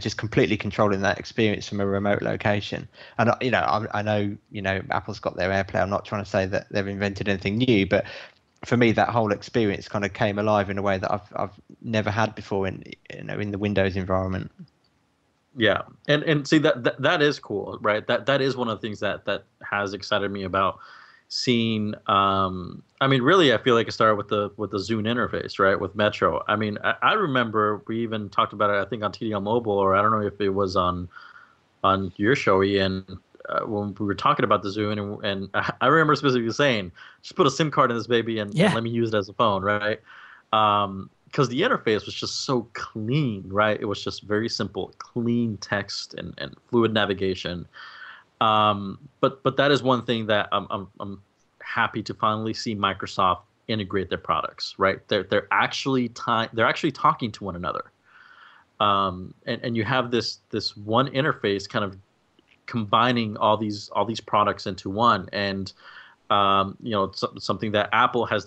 just completely controlling that experience from a remote location. And I know Apple's got their AirPlay. I'm not trying to say that they've invented anything new, but for me, that whole experience kind of came alive in a way that I've never had before in the Windows environment. Yeah, and see that is cool, right? That is one of the things that has excited me about seeing. I mean, really, I feel like it started with the Zune interface, right? With Metro. I mean, I remember we even talked about it, I think, on TDL Mobile, or I don't know if it was on your show, Ian. when we were talking about the Zune, and I remember specifically saying, just put a SIM card in this baby and let me use it as a phone, right? Because the interface was just so clean, right? It was just very simple, clean text and fluid navigation. But that is one thing that I'm happy to finally see Microsoft integrate their products, right? They're actually talking to one another. And you have this one interface kind of combining all these products into one, and it's something that Apple has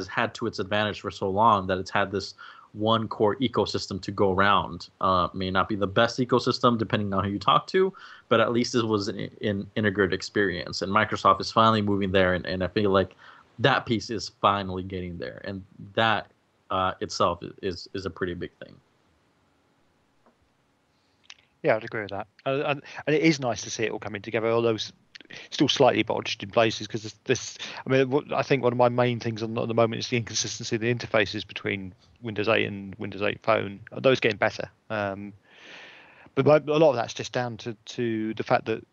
had to its advantage for so long, that it's had this one core ecosystem to go around. May not be the best ecosystem depending on who you talk to, but at least it was an integrated experience, and Microsoft is finally moving there, and I feel like that piece is finally getting there, and that itself is a pretty big thing. Yeah, I'd agree with that. And it is nice to see it all coming together, although still slightly bodged in places, because I think one of my main things at the moment is the inconsistency of the interfaces between Windows 8 and Windows 8 Phone. Those getting better. But a lot of that's just down to the fact that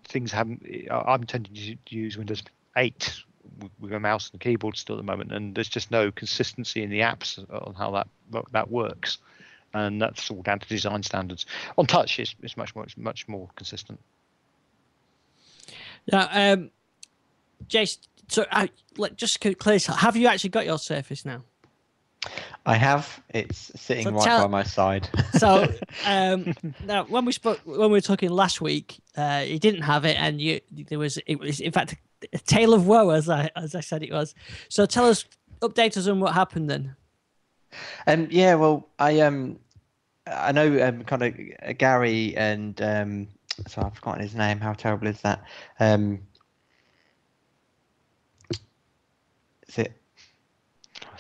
things haven't. I'm tending to use Windows 8 with a mouse and keyboard still at the moment, and there's just no consistency in the apps on how that works. And that's all down to design standards. On touch, it's much more consistent. Now, Jace, so just clear, have you actually got your Surface now? I have. It's sitting by my side. So now, when we were talking last week, you didn't have it, and it was in fact a tale of woe, as I said it was. So update us on what happened then. Yeah, well, I know kind of Gary and so I've forgotten his name. How terrible is that? Is it?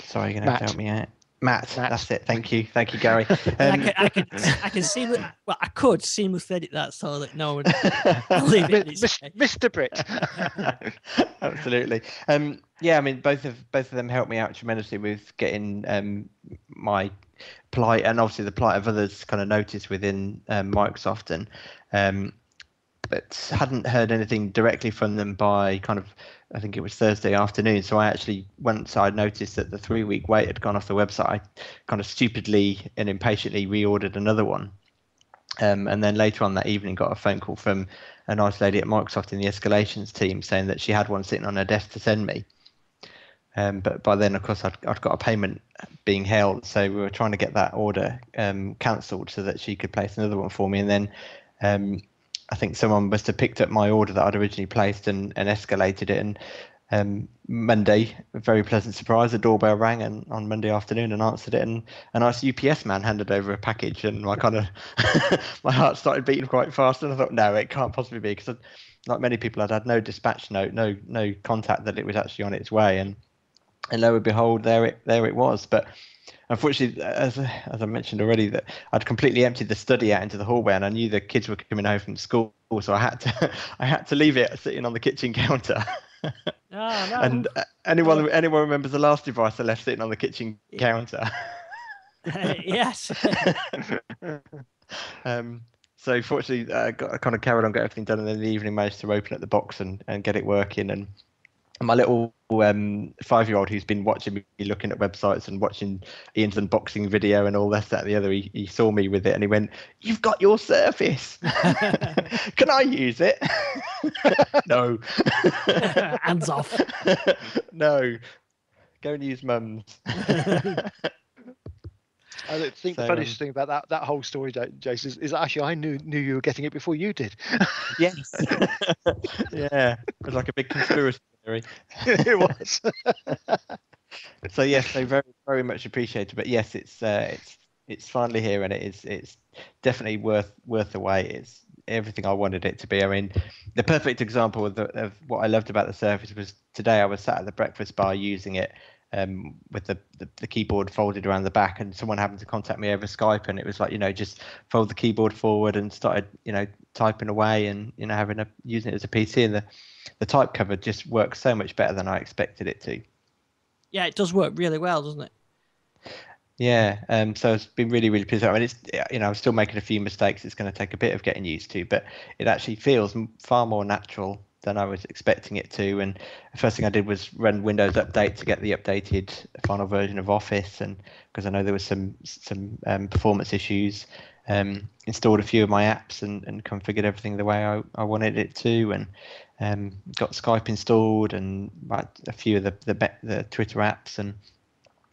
Sorry, you're gonna have to help me out. Matt, that's it. Thank you, Gary. I could seamlessly edit that so that no one will leave it. Mr. Britt. Absolutely. Yeah, I mean, both of them helped me out tremendously with getting my plight, and obviously the plight of others kind of noticed within Microsoft, and but hadn't heard anything directly from them by kind of, I think it was Thursday afternoon. So I actually, once I noticed that the 3-week wait had gone off the website, I kind of stupidly and impatiently reordered another one. And then later on that evening, got a phone call from a nice lady at Microsoft in the escalations team saying that she had one sitting on her desk to send me. But by then, of course, I'd got a payment being held. So we were trying to get that order cancelled so that she could place another one for me. And then I think someone must have picked up my order that I'd originally placed and escalated it. And Monday, a very pleasant surprise, the doorbell rang on Monday afternoon and answered it. And a nice UPS man handed over a package, and my kind of my heart started beating quite fast. And I thought, no, it can't possibly be, because like many people, I'd had no dispatch note, no contact that it was actually on its way. And lo and behold, there it was. But unfortunately, as I mentioned already, that I'd completely emptied the study out into the hallway, and I knew the kids were coming home from school, so I had to leave it sitting on the kitchen counter. Oh, no. And anyone remembers the last device I left sitting on the kitchen counter? Yes. So fortunately, I kind of carried on, got everything done, and then in the evening managed to open up the box and get it working. And my little 5-year-old, who's been watching me looking at websites and watching Ian's unboxing video and all this, that, and the other, he saw me with it and he went, "You've got your Surface. Can I use it?" No. Hands off. No. Go and use Mum's. I think the funniest thing about that whole story, Jason, is actually I knew you were getting it before you did. Yes. Yeah. It was like a big conspiracy theory. It was. So yes, so very, very much appreciated. But yes, it's finally here, and it's definitely worth the wait. It's everything I wanted it to be. I mean, the perfect example of what I loved about the Surface was today I was sat at the breakfast bar using it, with the keyboard folded around the back, and someone happened to contact me over Skype, and it was like, just fold the keyboard forward and started, typing away and, using it as a PC, and the type cover just works so much better than I expected it to. Yeah, it does work really well, doesn't it? Yeah, so it's been really, really pleasant. I mean, it's I'm still making a few mistakes. It's going to take a bit of getting used to, but it actually feels far more natural than I was expecting it to. And the first thing I did was run Windows Update to get the updated final version of Office, and because I know there was some performance issues, installed a few of my apps and configured everything the way I wanted it to, and got Skype installed and a few of the Twitter apps, and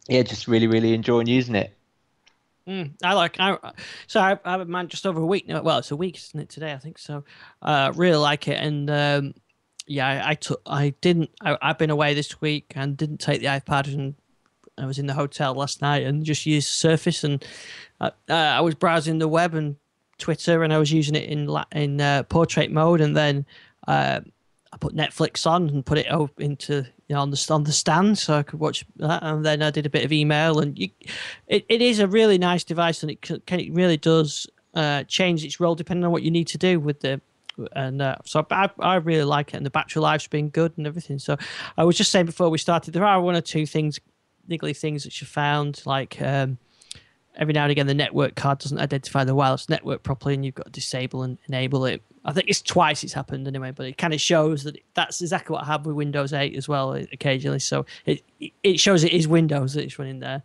yeah, just really, really enjoying using it. I've had mine just over a week now. Well, it's a week, isn't it, today? I think so. Really like it, and I've been away this week and didn't take the iPad, and I was in the hotel last night and just used Surface, and I was browsing the web and Twitter, and I was using it in portrait mode, and then I put Netflix on and put it into on the stand so I could watch that, and then I did a bit of email, and it is a really nice device, and it really does change its role depending on what you need to do with the. And so I really like it, and the battery life's been good and everything. So I was just saying before we started, there are one or two niggly things that you found, like every now and again the network card doesn't identify the wireless network properly, and you've got to disable and enable it. I think it's twice it's happened anyway, but it kind of shows that that's exactly what I have with Windows 8 as well occasionally. So it shows it is Windows that it's running there.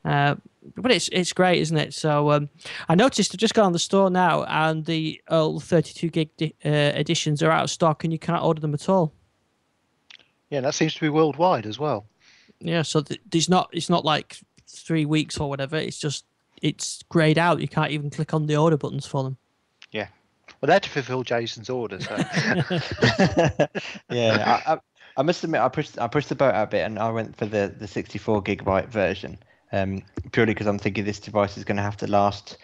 But it's great, isn't it? So I noticed I've just gone on the store now, and the old 32 gig editions are out of stock, and you can't order them at all. Yeah, that seems to be worldwide as well. Yeah, so it's not like 3 weeks or whatever. It's grayed out. You can't even click on the order buttons for them. Yeah. Well, they're to fulfill Jason's orders. So. Yeah, I must admit, I pushed the boat out a bit, and I went for the 64 gigabyte version, purely because I'm thinking this device is going to have to last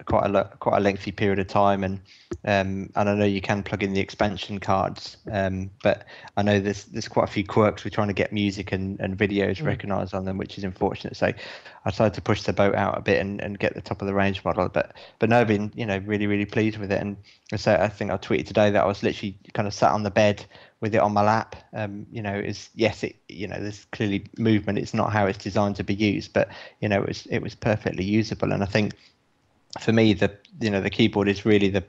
quite a lengthy period of time, and I know you can plug in the expansion cards, but I know there's quite a few quirks with trying to get music and videos recognised on them, which is unfortunate. So I decided to push the boat out a bit and get the top of the range model, but no, I've been really, really pleased with it. And so I think I tweeted today that I was literally kind of sat on the bed with it on my lap. There's clearly movement. It's not how it's designed to be used, but it was perfectly usable. And I think for me, the keyboard is really the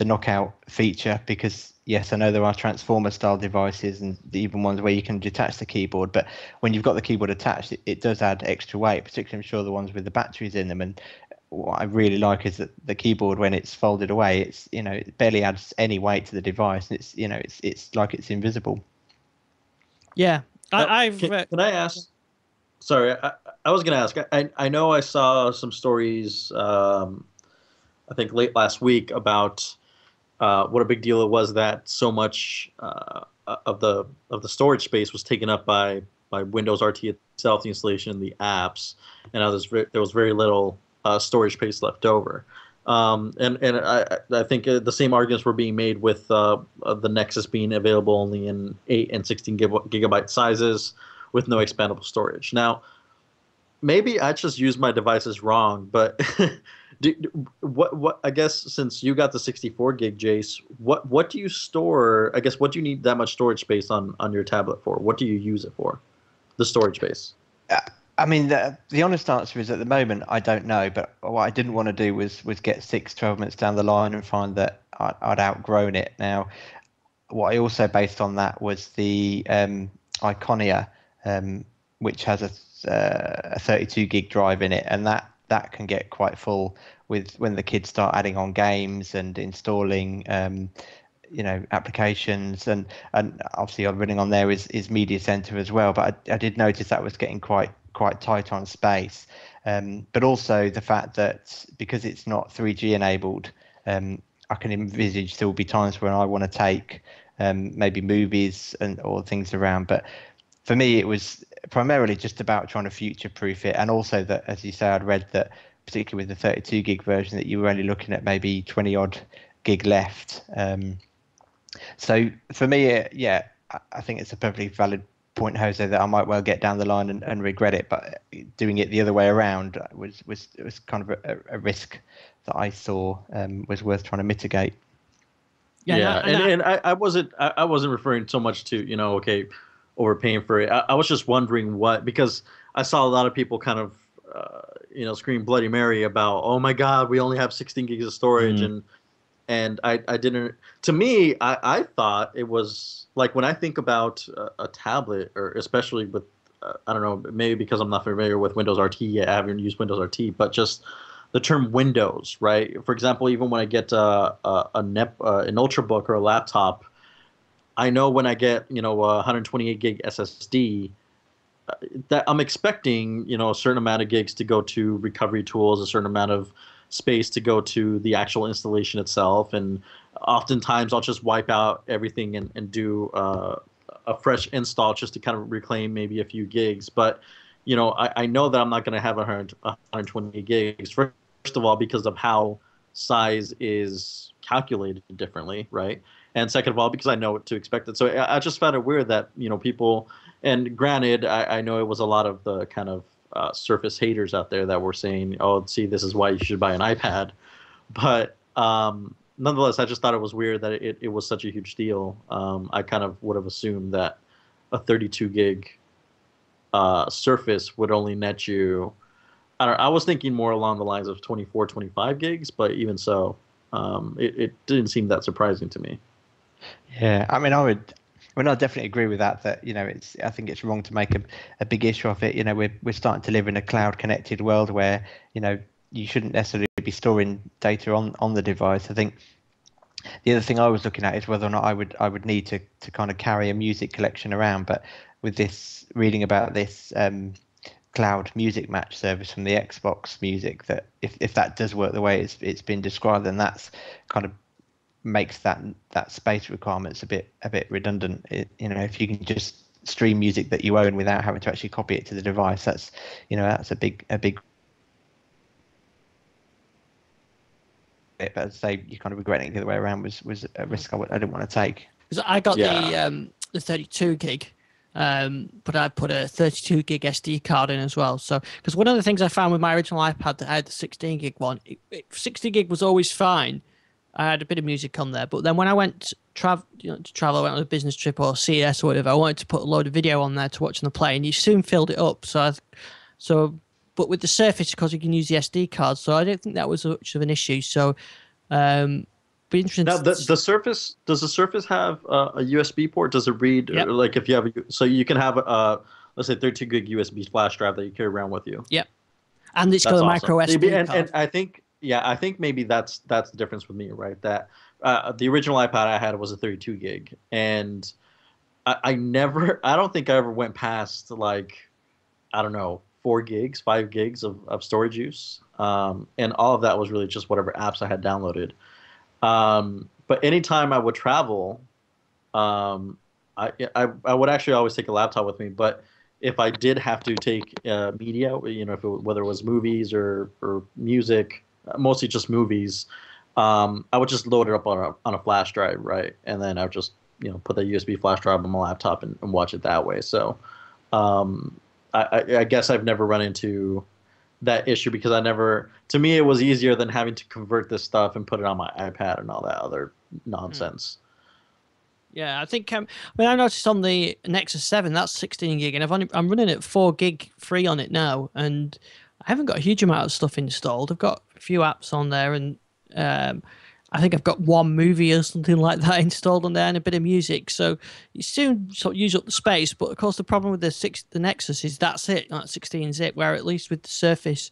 knockout feature, because yes, I know there are transformer style devices and even ones where you can detach the keyboard, but when you've got the keyboard attached, it does add extra weight, particularly I'm sure the ones with the batteries in them. And what I really like is that the keyboard, when it's folded away, it barely adds any weight to the device. It's it's like it's invisible. Yeah, can I ask? Sorry, I was going to ask. I know I saw some stories. I think late last week about what a big deal it was that so much of the storage space was taken up by Windows RT itself, the installation, the apps, and there was very little storage space left over. And I think the same arguments were being made with the Nexus being available only in 8 and 16 gigabyte sizes with no expandable storage. Now, maybe I just used my devices wrong, but what I guess since you got the 64 gig, Jace, what do you store? I guess what do you need that much storage space on your tablet for? What do you use it for? The storage space. I mean, the honest answer is at the moment I don't know, but what I didn't want to do was get 12 months down the line and find that I'd outgrown it. Now, what I also based on that was the Iconia, which has a 32 gig drive in it, and that can get quite full when the kids start adding on games and installing applications, and obviously running on there is Media Center as well. But I did notice that was getting quite tight on space, but also the fact that because it's not 3G enabled, I can envisage there will be times when I want to take maybe movies or things around. But for me, it was primarily just about trying to future-proof it, and also that, as you say, I'd read that particularly with the 32 gig version that you were only looking at maybe 20 odd gig left. So for me, I think it's a perfectly valid point, Jose, that I might well get down the line and regret it, but doing it the other way around was kind of a risk that I saw was worth trying to mitigate. Yeah, and I wasn't referring so much to overpaying for it. I was just wondering because I saw a lot of people kind of scream Bloody Mary about, oh my God, we only have 16 gigs of storage, and I didn't. To me, I thought it was like, when I think about a tablet, or especially with I don't know, maybe because I'm not familiar with Windows RT yet, I haven't used Windows RT, but just the term Windows, right? For example, even when I get an Ultrabook or a laptop, I know when I get a 128 gig SSD, that I'm expecting a certain amount of gigs to go to recovery tools, a certain amount of space to go to the actual installation itself, and oftentimes I'll just wipe out everything and do a fresh install just to kind of reclaim maybe a few gigs. But I know that I'm not going to have 120 gigs, first of all, because of how size is calculated differently, right? And second of all, because I know what to expect it. So I just found it weird that people, and granted, I know it was a lot of the kind of Surface haters out there that were saying, oh, see, this is why you should buy an iPad. But nonetheless, I just thought it was weird that it was such a huge deal. I kind of would have assumed that a 32 gig Surface would only net you, I was thinking more along the lines of 24, 25 gigs, but even so, it didn't seem that surprising to me. Yeah, I mean, I definitely agree with that. I think it's wrong to make a big issue of it. We're starting to live in a cloud-connected world where you shouldn't necessarily be storing data on the device. I think the other thing I was looking at is whether or not I would need to kind of carry a music collection around. But with this, reading about this cloud music match service from the Xbox Music, that if that does work the way it's been described, then that's kind of makes that space requirements a bit redundant. If you can just stream music that you own without having to actually copy it to the device, that's a big bit. But as I say, you kind of regretting it the other way around was a risk I didn't want to take. Because I got the 32 gig, but I put a 32 gig SD card in as well. So, because one of the things I found with my original iPad that I had the 16 gig one, 60 gig was always fine. I had a bit of music on there, but then when I went to travel, I went on a business trip or CS or whatever, I wanted to put a load of video on there to watch on the plane. You soon filled it up. But with the Surface, because you can use the SD card, so I don't think that was much of an issue. So, be interesting. Now, the Surface, does the Surface have a USB port? Does it read like if you have so you can have let's say 32 gig USB flash drive that you carry around with you? Yep, and it's got a micro SD card. And I think maybe that's the difference with me, right? That the original iPad I had was a 32 gig, and I don't think I ever went past like, I don't know, 4 gigs, 5 gigs of storage use, and all of that was really just whatever apps I had downloaded. But anytime I would travel, I would actually always take a laptop with me, but if I did have to take media, whether it was movies or music, mostly just movies, I would just load it up on a flash drive, right? And then I would just put that USB flash drive on my laptop and watch it that way. So I guess I've never run into that issue because to me it was easier than having to convert this stuff and put it on my iPad and all that other nonsense. Yeah, I think I noticed on the Nexus 7 that's 16 gig, and I'm running at 4 gig free on it now, and I haven't got a huge amount of stuff installed. I've got a few apps on there, and I think I've got one movie or something like that installed on there and a bit of music. So you soon sort of use up the space. But of course, the problem with the Nexus is that's it, not 16 zip. Where at least with the Surface,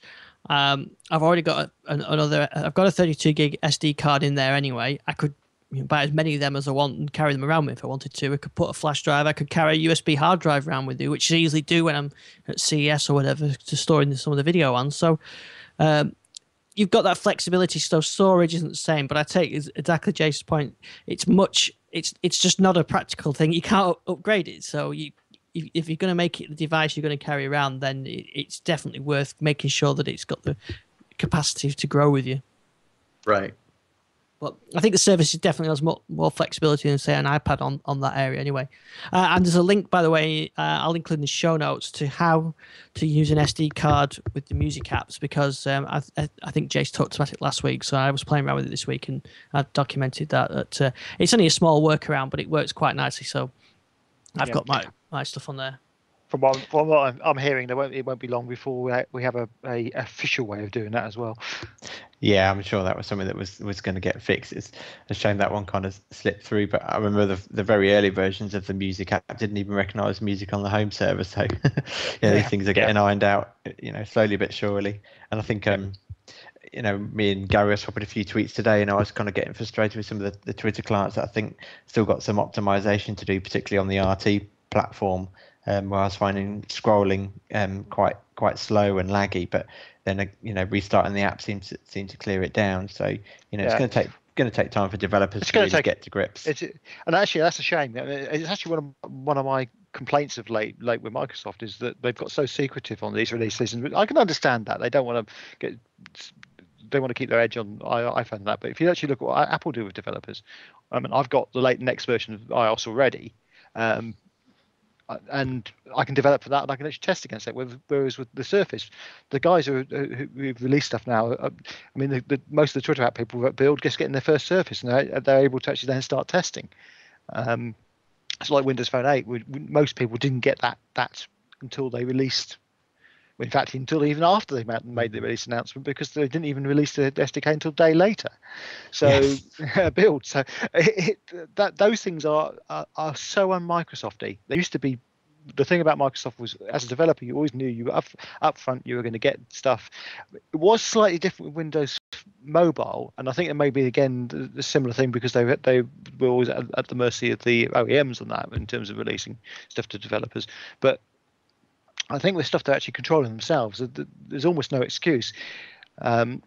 I've already got I've got a 32 gig SD card in there anyway. I could buy as many of them as I want and carry them around with if I wanted to. I could put a flash drive. I could carry a USB hard drive around with you, which I easily do when I'm at CES or whatever to store in some of the video on. So you've got that flexibility. So storage isn't the same, but I take exactly Jason's point. It's just not a practical thing. You can't upgrade it. So if you're going to make it the device you're going to carry around, then it's definitely worth making sure that it's got the capacity to grow with you. Right. But I think the Surface definitely has more flexibility than, say, an iPad on that area anyway. And there's a link, by the way, I'll include in the show notes to how to use an SD card with the music apps, because I think Jace talked about it last week, so I was playing around with it this week, and I've documented that it's only a small workaround, but it works quite nicely. So I've got my stuff on there. From what I'm hearing, it won't be long before we have a official way of doing that as well. Yeah, I'm sure that was something that was going to get fixed. It's a shame that one kind of slipped through, but I remember the very early versions of the music app didn't even recognise music on the home server. So these things are getting ironed out, slowly but surely. And I think me and Gary were swapping a few tweets today, and I was kind of getting frustrated with some of the Twitter clients that I think still got some optimization to do, particularly on the RT platform, where I was finding scrolling quite slow and laggy. But then restarting the app seemed to clear it down. So it's going to take time for developers to really get to grips. And actually, that's a shame. It's actually one of my complaints of late with Microsoft is that they've got so secretive on these releases. And I can understand that they don't want to keep their edge on iPhone and that. But if you actually look at what Apple do with developers, I've got the next version of iOS already, and I can develop for that, and I can actually test against it. Whereas with the Surface, the guys who've released stuff now, most of the Twitter app people that build just getting their first Surface, and they're able to actually then start testing. It's like Windows Phone 8. Most people didn't get that until they released. In fact, until even after they made the release announcement, because they didn't even release the SDK until a day later. So build. So those things are so un-Microsofty. They used to be. The thing about Microsoft was, as a developer, you always knew you were up front, you were going to get stuff. It was slightly different with Windows Mobile, and I think it may be again the similar thing because they were always at the mercy of the OEMs on that in terms of releasing stuff to developers. But I think with stuff they're actually controlling themselves, there's almost no excuse. I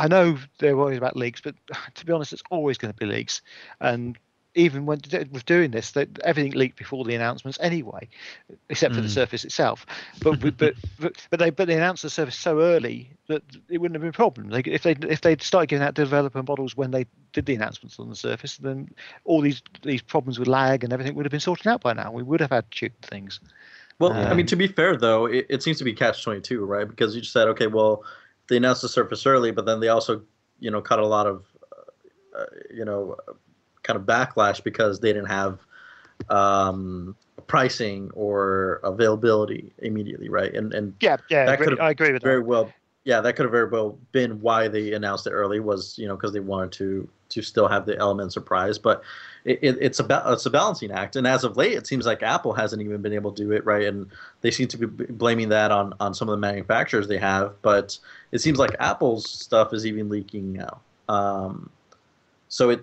know they're worried about leaks, but to be honest, it's always going to be leaks. And even with doing this, everything leaked before the announcements anyway, except for the Surface itself. But they announced the Surface so early that it wouldn't have been a problem. If they'd started giving out developer models when they did the announcements on the Surface, then all these problems with lag and everything would have been sorted out by now. We would have had tuned things. Well, to be fair, though, it seems to be catch-22, right? Because you just said, okay, well, they announced the Surface early, but then they also, caught a lot of, kind of backlash because they didn't have pricing or availability immediately, right? And I agree with that. That could have very well been why they announced it early, was because they wanted to still have the element surprise. But it's a balancing act, and as of late, it seems like Apple hasn't even been able to do it, right? And they seem to be blaming that on some of the manufacturers they have, but it seems like Apple's stuff is even leaking now. So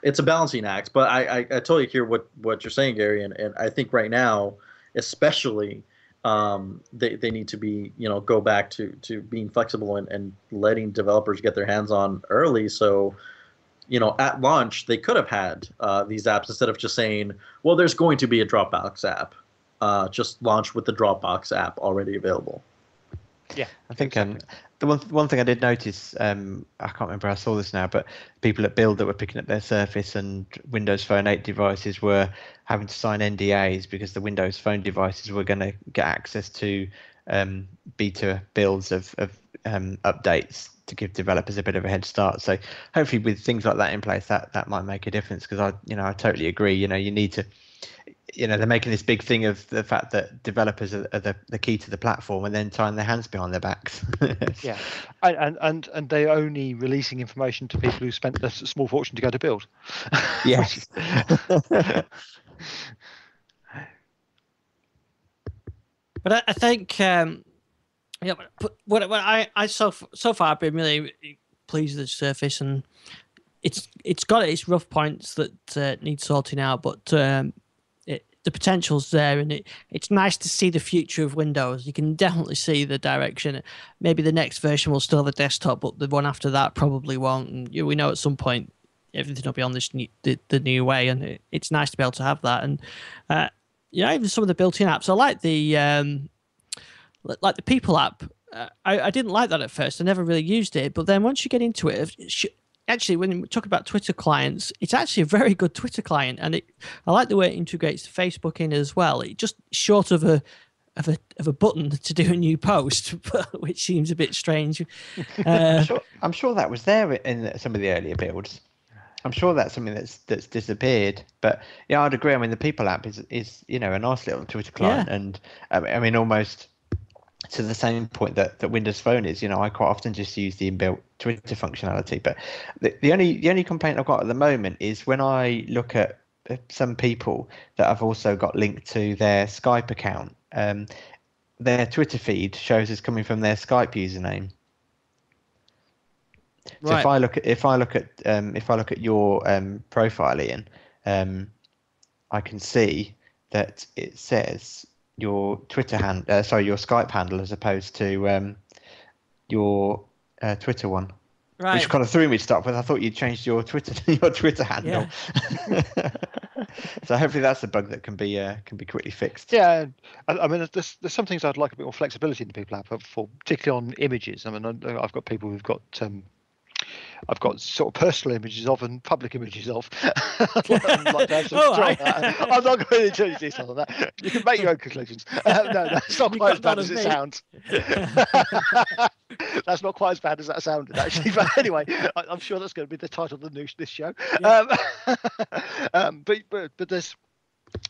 it's a balancing act. But I totally hear what you're saying, Gary, and I think right now, especially, they need to be go back to being flexible and letting developers get their hands on early. So at launch, they could have had these apps instead of just saying, well, there's going to be a Dropbox app. Just launch with the Dropbox app already available. Yeah, I think the one thing I did notice, I can't remember how I saw this now, but people at Build that were picking up their Surface and Windows Phone 8 devices were having to sign NDAs because the Windows Phone devices were going to get access to beta builds of updates to give developers a bit of a head start. So hopefully with things like that in place, that might make a difference, because I totally agree. You need to, they're making this big thing of the fact that developers are the key to the platform, and then tying their hands behind their backs. Yeah, and they're only releasing information to people who spent a small fortune to go to Build. Yes. But I think, what I so far I've been really pleased with the Surface, and it's got its rough points that need sorting out, but the potential's there, and it's nice to see the future of Windows. You can definitely see the direction. Maybe the next version will still have a desktop, but the one after that probably won't. And we know at some point everything will be on this the new way, and it's nice to be able to have that. And even some of the built-in apps, I like the People app. I didn't like that at first. I never really used it, but then once you get into it, actually, when we talk about Twitter clients, it's actually a very good Twitter client, and I like the way it integrates Facebook in as well. It just short of a button to do a new post, which seems a bit strange. I'm sure that was there in some of the earlier builds. I'm sure that's something that's disappeared. But yeah, I'd agree. I mean, the People app is a nice little Twitter client, and I mean almost to the same point that Windows Phone is. I quite often just use the inbuilt Twitter functionality. But the only complaint I've got at the moment is when I look at some people that I've also got linked to their Skype account. Their Twitter feed shows as coming from their Skype username. So Right. if I look at your profile, Ian, I can see that it says your Twitter your Skype handle as opposed to your Twitter one, Right. which kind of threw me to start with. I thought you changed your Twitter handle. Yeah. So hopefully that's a bug that can be quickly fixed. Yeah, I mean, there's some things I'd like a bit more flexibility in the People app for, particularly on images. I mean, I've got people who've got I've got sort of personal images of and public images of. I'd like to have some control of that. I'm not going into any detail on that. You can make your own conclusions. No, that's not quite as bad as it sounds. That's not quite as bad as that sounded, actually. But anyway, I'm sure that's going to be the title of this show. Yeah. But there's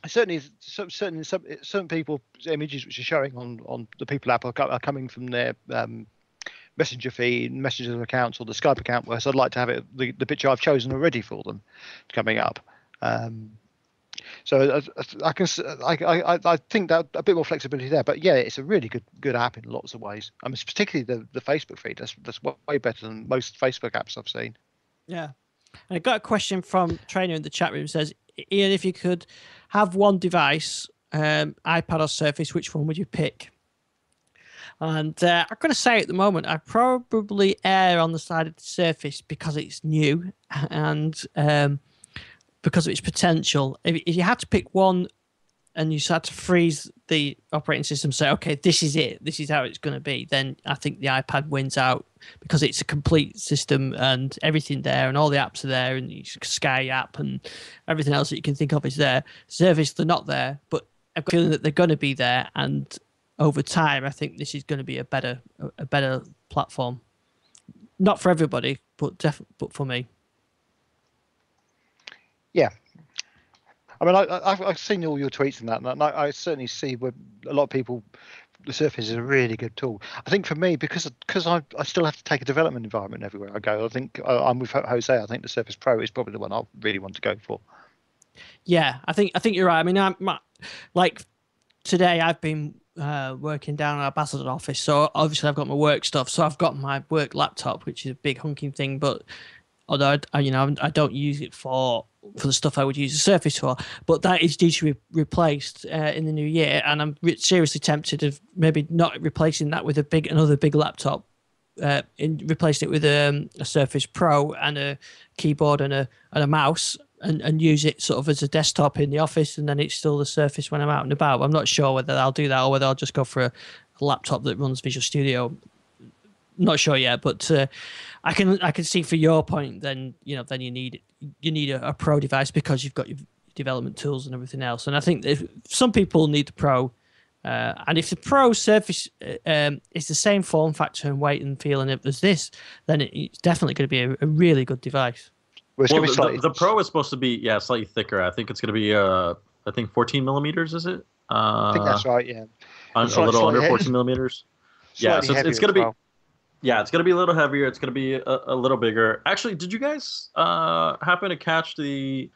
certainly certain people's images which are showing on the People app are coming from their Messenger feed, Messenger accounts, or the Skype account. Whereas I'd like to have it the picture I've chosen already for them coming up. So I think that a bit more flexibility there. But yeah, it's a really good app in lots of ways. I mean, particularly the Facebook feed. That's way better than most Facebook apps I've seen. Yeah. And I got a question from Trainer in the chat room. It says, Ian, if you could have one device, iPad or Surface, which one would you pick? And I'm going to say at the moment, I probably err on the side of the Surface because it's new and because of its potential. If you had to pick one and you had to freeze the operating system, say, okay, this is it, this is how it's going to be, then I think the iPad wins out because it's a complete system and everything there and all the apps are there and the Sky app and everything else that you can think of is there. Surface, they're not there, but I've got a feeling that they're going to be there, and over time, I think this is going to be a better platform. Not for everybody, but but for me. Yeah. I mean, I've seen all your tweets and that, and I certainly see where a lot of people, the Surface is a really good tool. I think for me, because I still have to take a development environment everywhere I go, I think I'm with Jose. I think the Surface Pro is probably the one I really want to go for. Yeah, I think you're right. I mean, like today I've been working down at our Basildon office, so obviously I've got my work stuff. So I've got my work laptop, which is a big hunking thing, but although I don't use it for the stuff I would use the Surface for, but that is due to be replaced in the new year, and I'm seriously tempted of maybe not replacing that with another big laptop, replacing it with a Surface Pro and a keyboard and a mouse. And use it sort of as a desktop in the office, and then it's still the Surface when I'm out and about. I'm not sure whether I'll do that or whether I'll just go for a laptop that runs Visual Studio. Not sure yet, but I can see for your point. Then you need a Pro device because you've got your development tools and everything else. And I think if some people need the Pro, and if the Pro Surface is the same form factor and weight and feel and as this, then it's definitely going to be a really good device. Well, the Pro is supposed to be slightly thicker. I think it's going to be 14 millimeters. Is it? I think that's right. Yeah, a little under 14 millimeters. Yeah, so it's going to be. Yeah, it's going to be a little heavier. It's going to be a little bigger. Actually, did you guys happen to catch the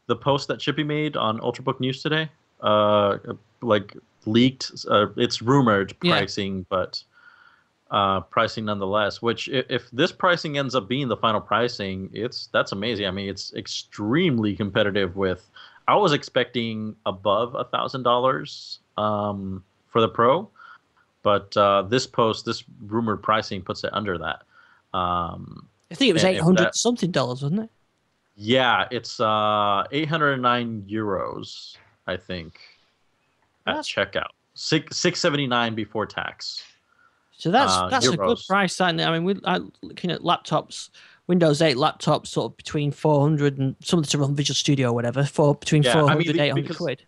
post that Chippy made on Ultrabook News today? Like leaked. It's rumored pricing, but. Pricing nonetheless, which if this pricing ends up being the final pricing, that's amazing. I mean, it's extremely competitive with, I was expecting above $1,000 for the Pro, but this rumored pricing puts it under that. I think it was 800 something dollars, wasn't it? Yeah, it's 809 euros, I think, at checkout. 679 before tax. So that's a good price. I mean, I'm looking at laptops, Windows 8 laptops, sort of between 400 and something to run Visual Studio or whatever, between 400 and 800 quid.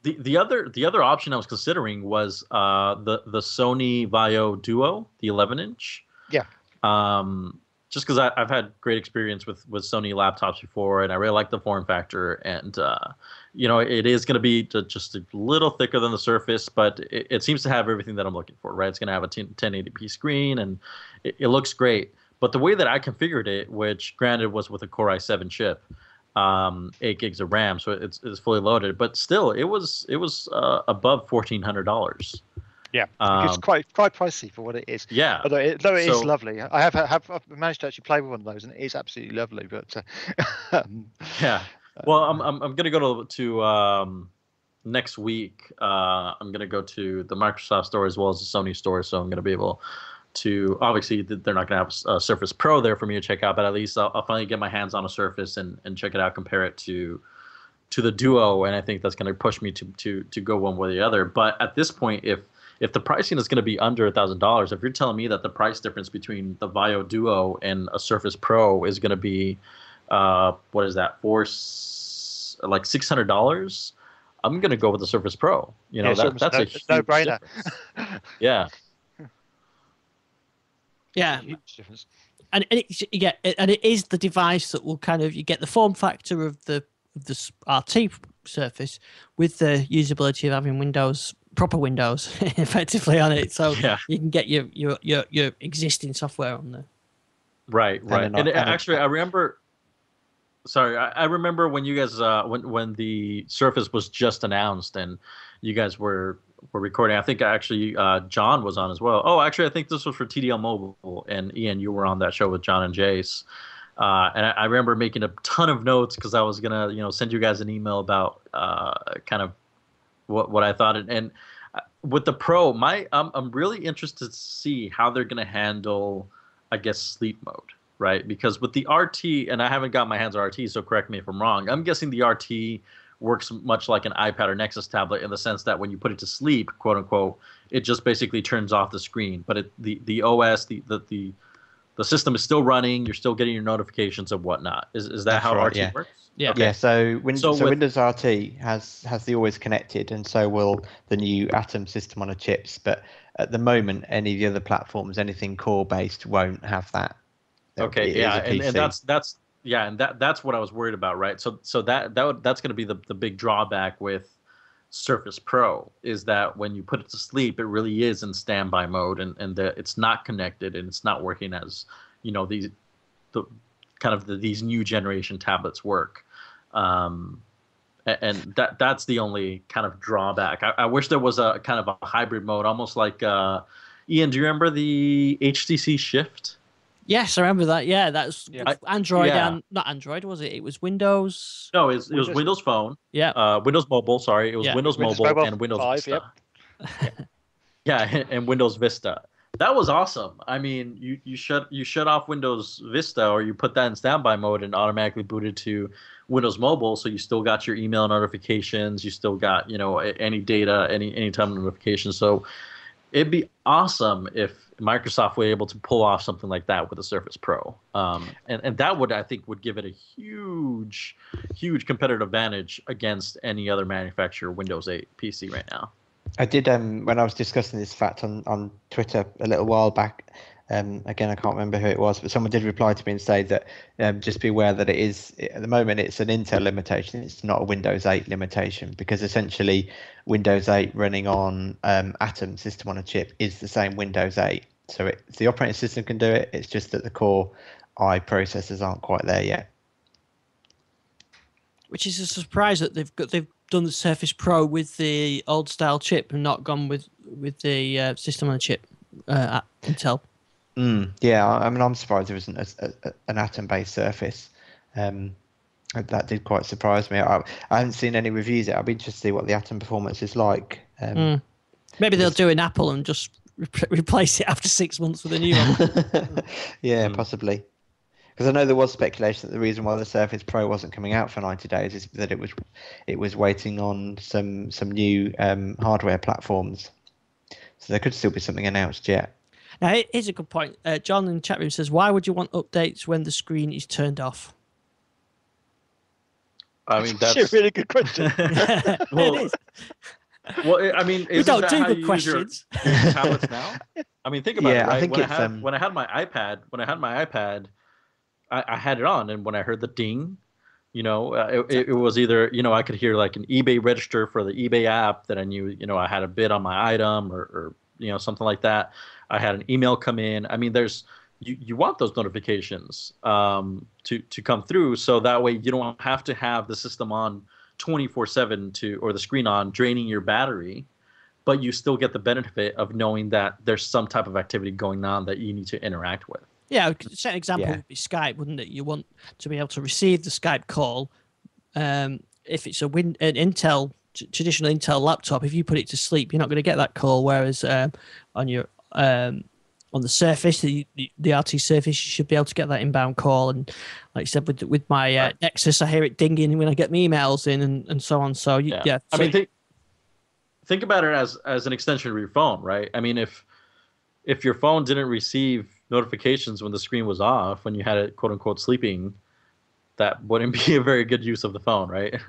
The other option I was considering was the Sony Vaio Duo, the 11-inch. Yeah. just because I've had great experience with Sony laptops before, and I really like the form factor. And it is going to be just a little thicker than the Surface, but it seems to have everything that I'm looking for. Right, it's going to have a 1080p screen, and it looks great. But the way that I configured it, which granted was with a Core i7 chip, 8 gigs of RAM, so it's fully loaded, but still it was above $1,400. Yeah, it's quite pricey for what it is. Yeah, although it is lovely. I've managed to actually play with one of those, and it is absolutely lovely. But yeah, well, I'm gonna go to next week. I'm gonna go to the Microsoft store as well as the Sony store, so I'm gonna be able to, obviously they're not going to have a Surface Pro there for me to check out, but at least I'll finally get my hands on a Surface and check it out, compare it to the Duo, and I think that's going to push me to go one way or the other. But at this point, if the pricing is going to be under $1,000, if you're telling me that the price difference between the Vio Duo and a Surface Pro is going to be what is that, like $600, I'm going to go with the Surface Pro. That's a huge no-brainer. Yeah. Yeah, huge difference. And it is the device that will kind of, you get the form factor of the RT Surface with the usability of having proper Windows effectively on it, so you can get your existing software on there. Right. And actually, I remember. Sorry, I remember when you guys when the Surface was just announced and you guys were recording. I think actually John was on as well. Oh, actually, I think this was for TDL Mobile, and Ian, you were on that show with John and Jace. And I remember making a ton of notes because I was gonna send you guys an email about kind of what I thought. And with the Pro, I'm really interested to see how they're gonna handle, I guess, sleep mode. Right, because with the RT, and I haven't got my hands on RT, so correct me if I'm wrong. I'm guessing the RT works much like an iPad or Nexus tablet in the sense that when you put it to sleep, quote unquote, it just basically turns off the screen. But the OS, the system is still running. You're still getting your notifications and whatnot. Is that how RT works? Yeah. Okay. Yeah. So Windows RT has the always connected, and so will the new Atom system on a chips. But at the moment, any of the other platforms, anything core based, won't have that. Okay, yeah, and that's what I was worried about, right? So that's going to be the big drawback with Surface Pro, is that when you put it to sleep, it really is in standby mode, and it's not connected and it's not working as these new generation tablets work, and that's the only kind of drawback. I wish there was a kind of a hybrid mode, almost like Ian. Do you remember the HTC Shift? Yes, I remember that. Yeah, that's Android and not Android, was it? It was Windows. No, it was Windows Phone. Yeah. Windows Mobile. Sorry, it was Windows Mobile and Windows 5, Vista. Yep. Yeah, and Windows Vista. That was awesome. I mean, you shut off Windows Vista, or you put that in standby mode and automatically booted to Windows Mobile, so you still got your email notifications, you still got any data, any time notifications. So it'd be awesome if Microsoft were able to pull off something like that with the Surface Pro, and that would, I think, would give it a huge competitive advantage against any other manufacturer Windows 8 PC right now. I did when I was discussing this fact on Twitter a little while back. Again, I can't remember who it was, but someone did reply to me and say that just be aware that it is, at the moment, it's an Intel limitation. It's not a Windows 8 limitation, because essentially Windows 8 running on Atom system on a chip is the same Windows 8. So the operating system can do it. It's just that the core I processors aren't quite there yet. Which is a surprise that they've done the Surface Pro with the old style chip and not gone with the system on a chip at Intel. Yeah, I mean, I'm surprised there isn't an Atom-based Surface. That did quite surprise me. I haven't seen any reviews yet. I'll be interested to see what the Atom performance is like. Maybe they'll do an Apple and just replace it after 6 months with a new one. Yeah, possibly. Because I know there was speculation that the reason why the Surface Pro wasn't coming out for 90 days is that it was waiting on some new hardware platforms. So there could still be something announced yet. Now, here's a good point. John in the chat room says, why would you want updates when the screen is turned off? I mean, that's a really good question. Well, it is. Well, I mean, we don't do good questions. Your tablets now? I mean, think about it. Right? I think when I had my iPad, I had it on, and when I heard the ding, it was either, I could hear like an eBay register for the eBay app that I knew, I had a bid on my item or something like that. I had an email come in. I mean, you want those notifications to come through, so that way you don't have to have the system on 24/7 or the screen on, draining your battery, but you still get the benefit of knowing that there's some type of activity going on that you need to interact with. Yeah, a certain example would be Skype, wouldn't it? You want to be able to receive the Skype call. If it's an Intel, traditional Intel laptop, if you put it to sleep, you're not going to get that call. Whereas on your on the Surface, the RT Surface, you should be able to get that inbound call. And like I said, with my Nexus, I hear it dinging when I get my emails in and so on. So yeah. I mean, think about it as an extension of your phone, right? I mean, if your phone didn't receive notifications when the screen was off, when you had it quote unquote sleeping, that wouldn't be a very good use of the phone, right?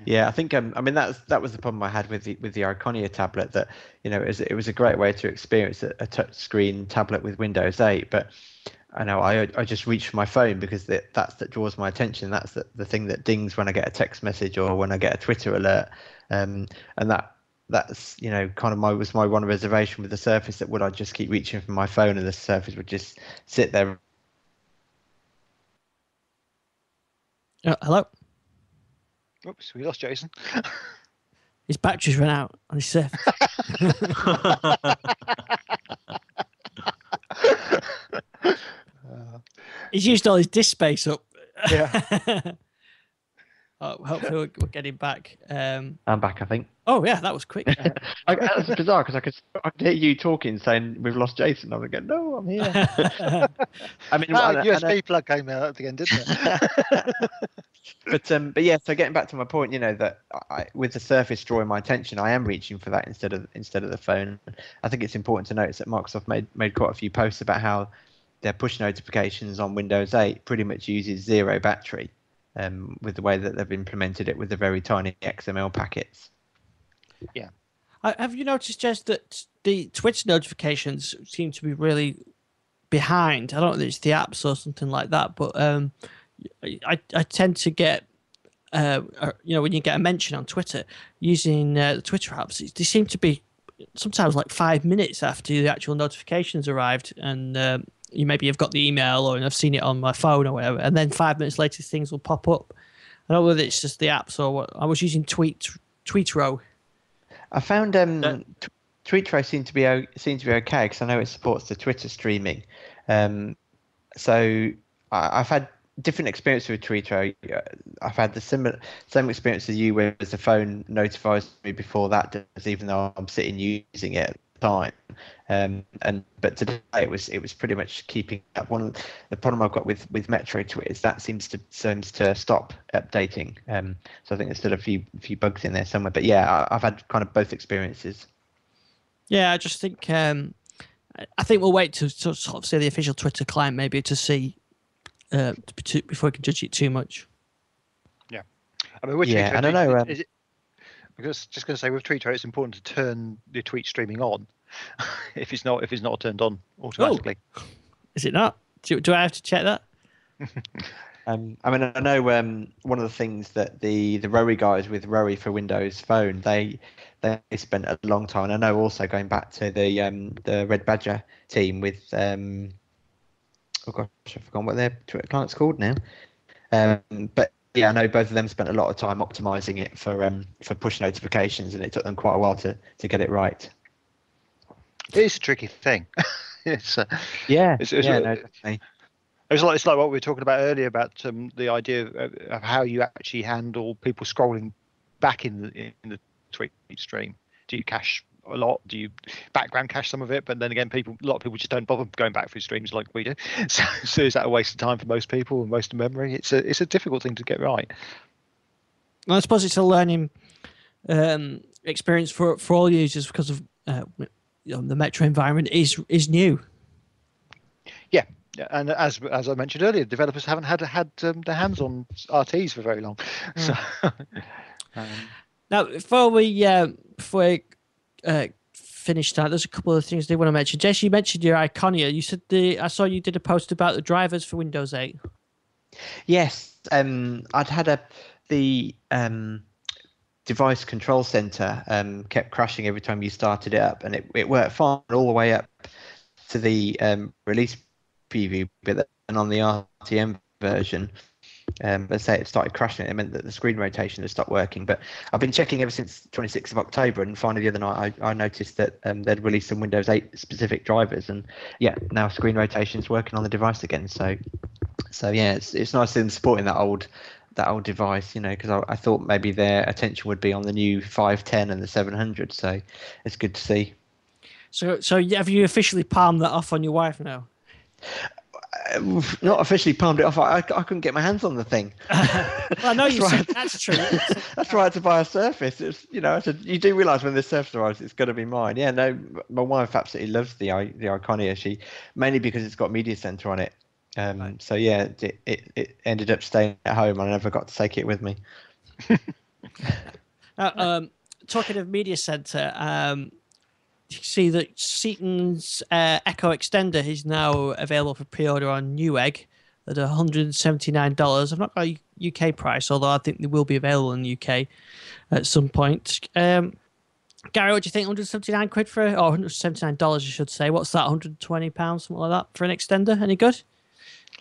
Yeah, I think I mean that was the problem I had with the Iconia tablet, that it was a great way to experience a touch screen tablet with Windows 8, but I know I just reach for my phone because that draws my attention. That's the thing that dings when I get a text message or when I get a Twitter alert, and that's kind of was my one reservation with the Surface, that would I just keep reaching for my phone and the Surface would just sit there. Hello. Oops, we lost Jason. His batteries ran out on his Surface. He's used all his disk space up. Yeah. Hopefully we're getting back. I'm back, I think. Oh yeah, that was quick. That's bizarre because I could hear you talking, saying we've lost Jason. I was going, no, I'm here. I mean, USB plug came out at the end, didn't it? but yeah. So getting back to my point, that with the Surface drawing my attention, I am reaching for that instead of the phone. I think it's important to notice that Microsoft made quite a few posts about how their push notifications on Windows 8 pretty much uses zero battery. With the way that they've implemented it with the very tiny XML packets. Yeah. Have you noticed, Jez, that the Twitter notifications seem to be really behind? I don't know if it's the apps or something like that, but I tend to get, when you get a mention on Twitter using the Twitter apps, they seem to be sometimes like 5 minutes after the actual notifications arrived, and maybe you've got the email or I've seen it on my phone or whatever, and then 5 minutes later things will pop up. I don't know whether it's just the apps or what. I was using Tweetro. I found Tweetro seemed to be okay because I know it supports the Twitter streaming. So I've had different experience with Tweetro. I've had the same experience as you, where the phone notifies me before that does, even though I'm sitting using it at the time. But today it was pretty much keeping up. The problem I've got with Metro Tweet is that seems to stop updating. So I think there's still a few bugs in there somewhere. But yeah, I've had kind of both experiences. Yeah, I just think I think we'll wait to sort of see the official Twitter client maybe to see before we can judge it too much. Yeah, I mean, yeah, I don't know. I'm just going to say with Tweetro, it's important to turn the tweet streaming on if it's not turned on automatically. Oh, is it not? Do I have to check that? I mean, I know one of the things that the Rory guys with Rory for Windows Phone, they spent a long time. And I know also going back to the Red Badger team with oh gosh, I've forgotten what their Twitter client's called now. But yeah, I know both of them spent a lot of time optimizing it for push notifications, and it took them quite a while to get it right. It is a tricky thing. It's no, definitely. It's like what we were talking about earlier about the idea of how you actually handle people scrolling back in the tweet stream. Do you cache a lot? Do you background cache some of it? But then again, a lot of people just don't bother going back through streams like we do. So is that a waste of time for most people and waste of memory? It's a difficult thing to get right. Well, I suppose it's a learning experience for all users because of the Metro environment is new. Yeah. And as I mentioned earlier, developers haven't had their hands on RTs for very long. So now, before we finish that, there's a couple of things I want to mention. Jess, you mentioned your Iconia. You said I saw you did a post about the drivers for Windows 8. Yes, I'd had the device control center kept crashing every time you started it up, and it worked fine all the way up to the release preview, but then on the RTM version, let's say it started crashing. It meant that the screen rotation had stopped working. But I've been checking ever since 26th of October, and finally the other night I noticed that they'd released some Windows 8 specific drivers, and yeah, now screen rotation is working on the device again. So yeah, it's nice them supporting that old device, because I thought maybe their attention would be on the new 510 and the 700. So it's good to see. So have you officially palmed that off on your wife now? Not officially palmed it off. I couldn't get my hands on the thing. Well, no, that's true. That's right, to buy a Surface. It's, I said, you do realise when this Surface arrives, it's going to be mine. Yeah, no, my wife absolutely loves the Iconia. Mainly because it's got Media Center on it. Right. So yeah, it ended up staying at home. I never got to take it with me. Talking of Media Center, you see that Seaton's Echo Extender is now available for pre-order on Newegg at $179. I've not got a UK price, although I think they will be available in the UK at some point. Gary, what do you think? 179 quid for it? Or $179, I should say. What's that? £120, something like that for an extender? Any good?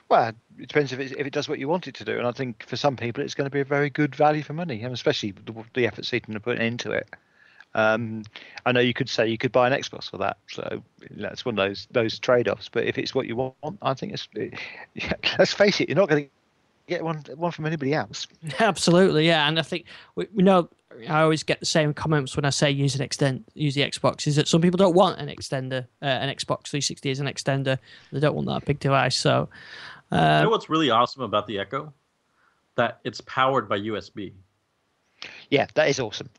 Well, it depends if it does what you want it to do, and I think for some people it's going to be a very good value for money, and especially the effort Seaton are putting into it. I know you could say you could buy an Xbox for that, so that's one of those trade-offs. But if it's what you want, I think let's face it, you're not going to get one from anybody else. Absolutely, yeah. And I think we know I always get the same comments when I say use the Xbox, is that some people don't want an extender, an Xbox 360 as an extender. They don't want that big device. So, you know what's really awesome about the Echo? That it's powered by USB. Yeah, that is awesome.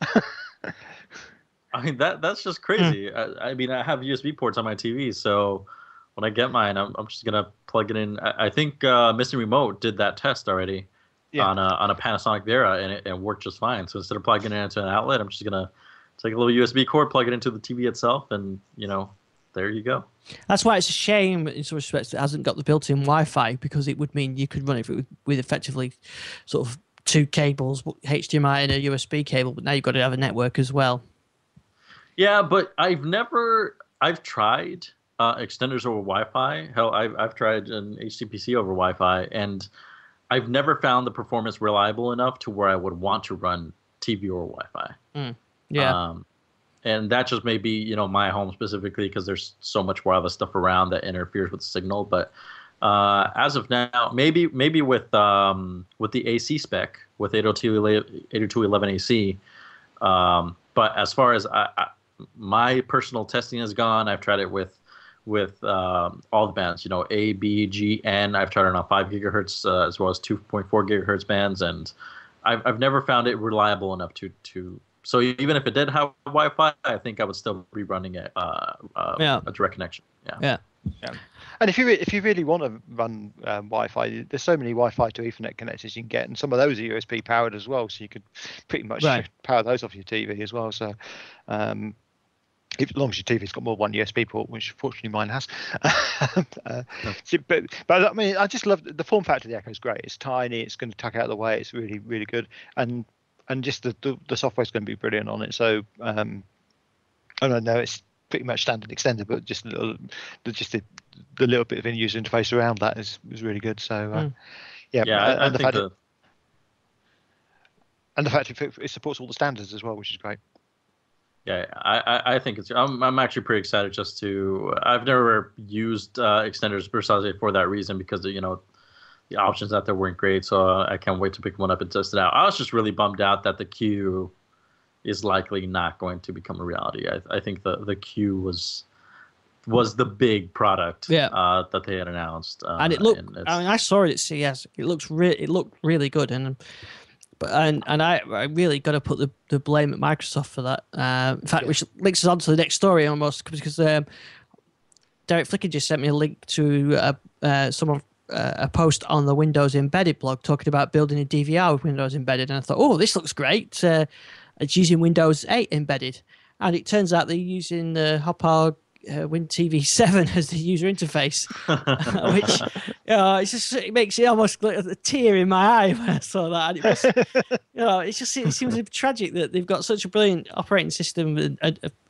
I mean, that's just crazy. I mean, I have USB ports on my TV, so when I get mine, I'm just gonna plug it in. I think Missing Remote did that test already on a Panasonic Vera, and it worked just fine. So instead of plugging it into an outlet, I'm just gonna take a little USB cord, plug it into the TV itself, and there you go. That's why it's a shame in some respects it hasn't got the built-in Wi-Fi, because it would mean you could run it with effectively sort of two cables, HDMI and a USB cable, but now you've got to have a network as well. Yeah, but I've tried extenders over Wi-Fi. Hell, I've tried an HTPC over Wi-Fi, and I've never found the performance reliable enough to where I would want to run TV or Wi-Fi. Yeah. And that just may be, my home specifically, because there's so much wireless stuff around that interferes with the signal. But as of now, maybe with the AC spec with 802.11 AC. But as far as my personal testing has gone, I've tried it with all the bands, A, B, G, N. I've tried it on 5 gigahertz as well as 2.4 gigahertz bands, and I've never found it reliable enough to. So even if it did have Wi-Fi, I think I would still be running a direct connection. Yeah. And if you really want to run Wi-Fi, there's so many Wi-Fi to Ethernet connectors you can get, and some of those are USB powered as well, so you could pretty much power those off your TV as well. So, as long as your TV's got more than one USB port, which fortunately mine has. But I mean, I just love the form factor of the Echo is great. It's tiny. It's going to tuck out of the way. It's really, really good, and just the software's going to be brilliant on it. So, I don't know, it's pretty much standard extender, but just the little bit of in-user interface around that is really good. So, and the fact it supports all the standards as well, which is great. Yeah, I think I'm actually pretty excited just to. I've never used extenders precisely for that reason, because the options out there weren't great, so I can't wait to pick one up and test it out. I was just really bummed out that the Q is likely not going to become a reality. I think the Q was the big product that they had announced, and it looked. I saw it at CES. It looked really good, and I really got to put the blame at Microsoft for that. In fact, which links us on to the next story almost, because Derek Flicker just sent me a link to a post on the Windows Embedded blog talking about building a DVR with Windows Embedded, and I thought, oh, this looks great. It's using Windows 8 embedded, and it turns out they're using the Hopper WinTV7 as the user interface, which it makes it almost like a tear in my eye when I saw that. And it was, it seems tragic that they've got such a brilliant operating system and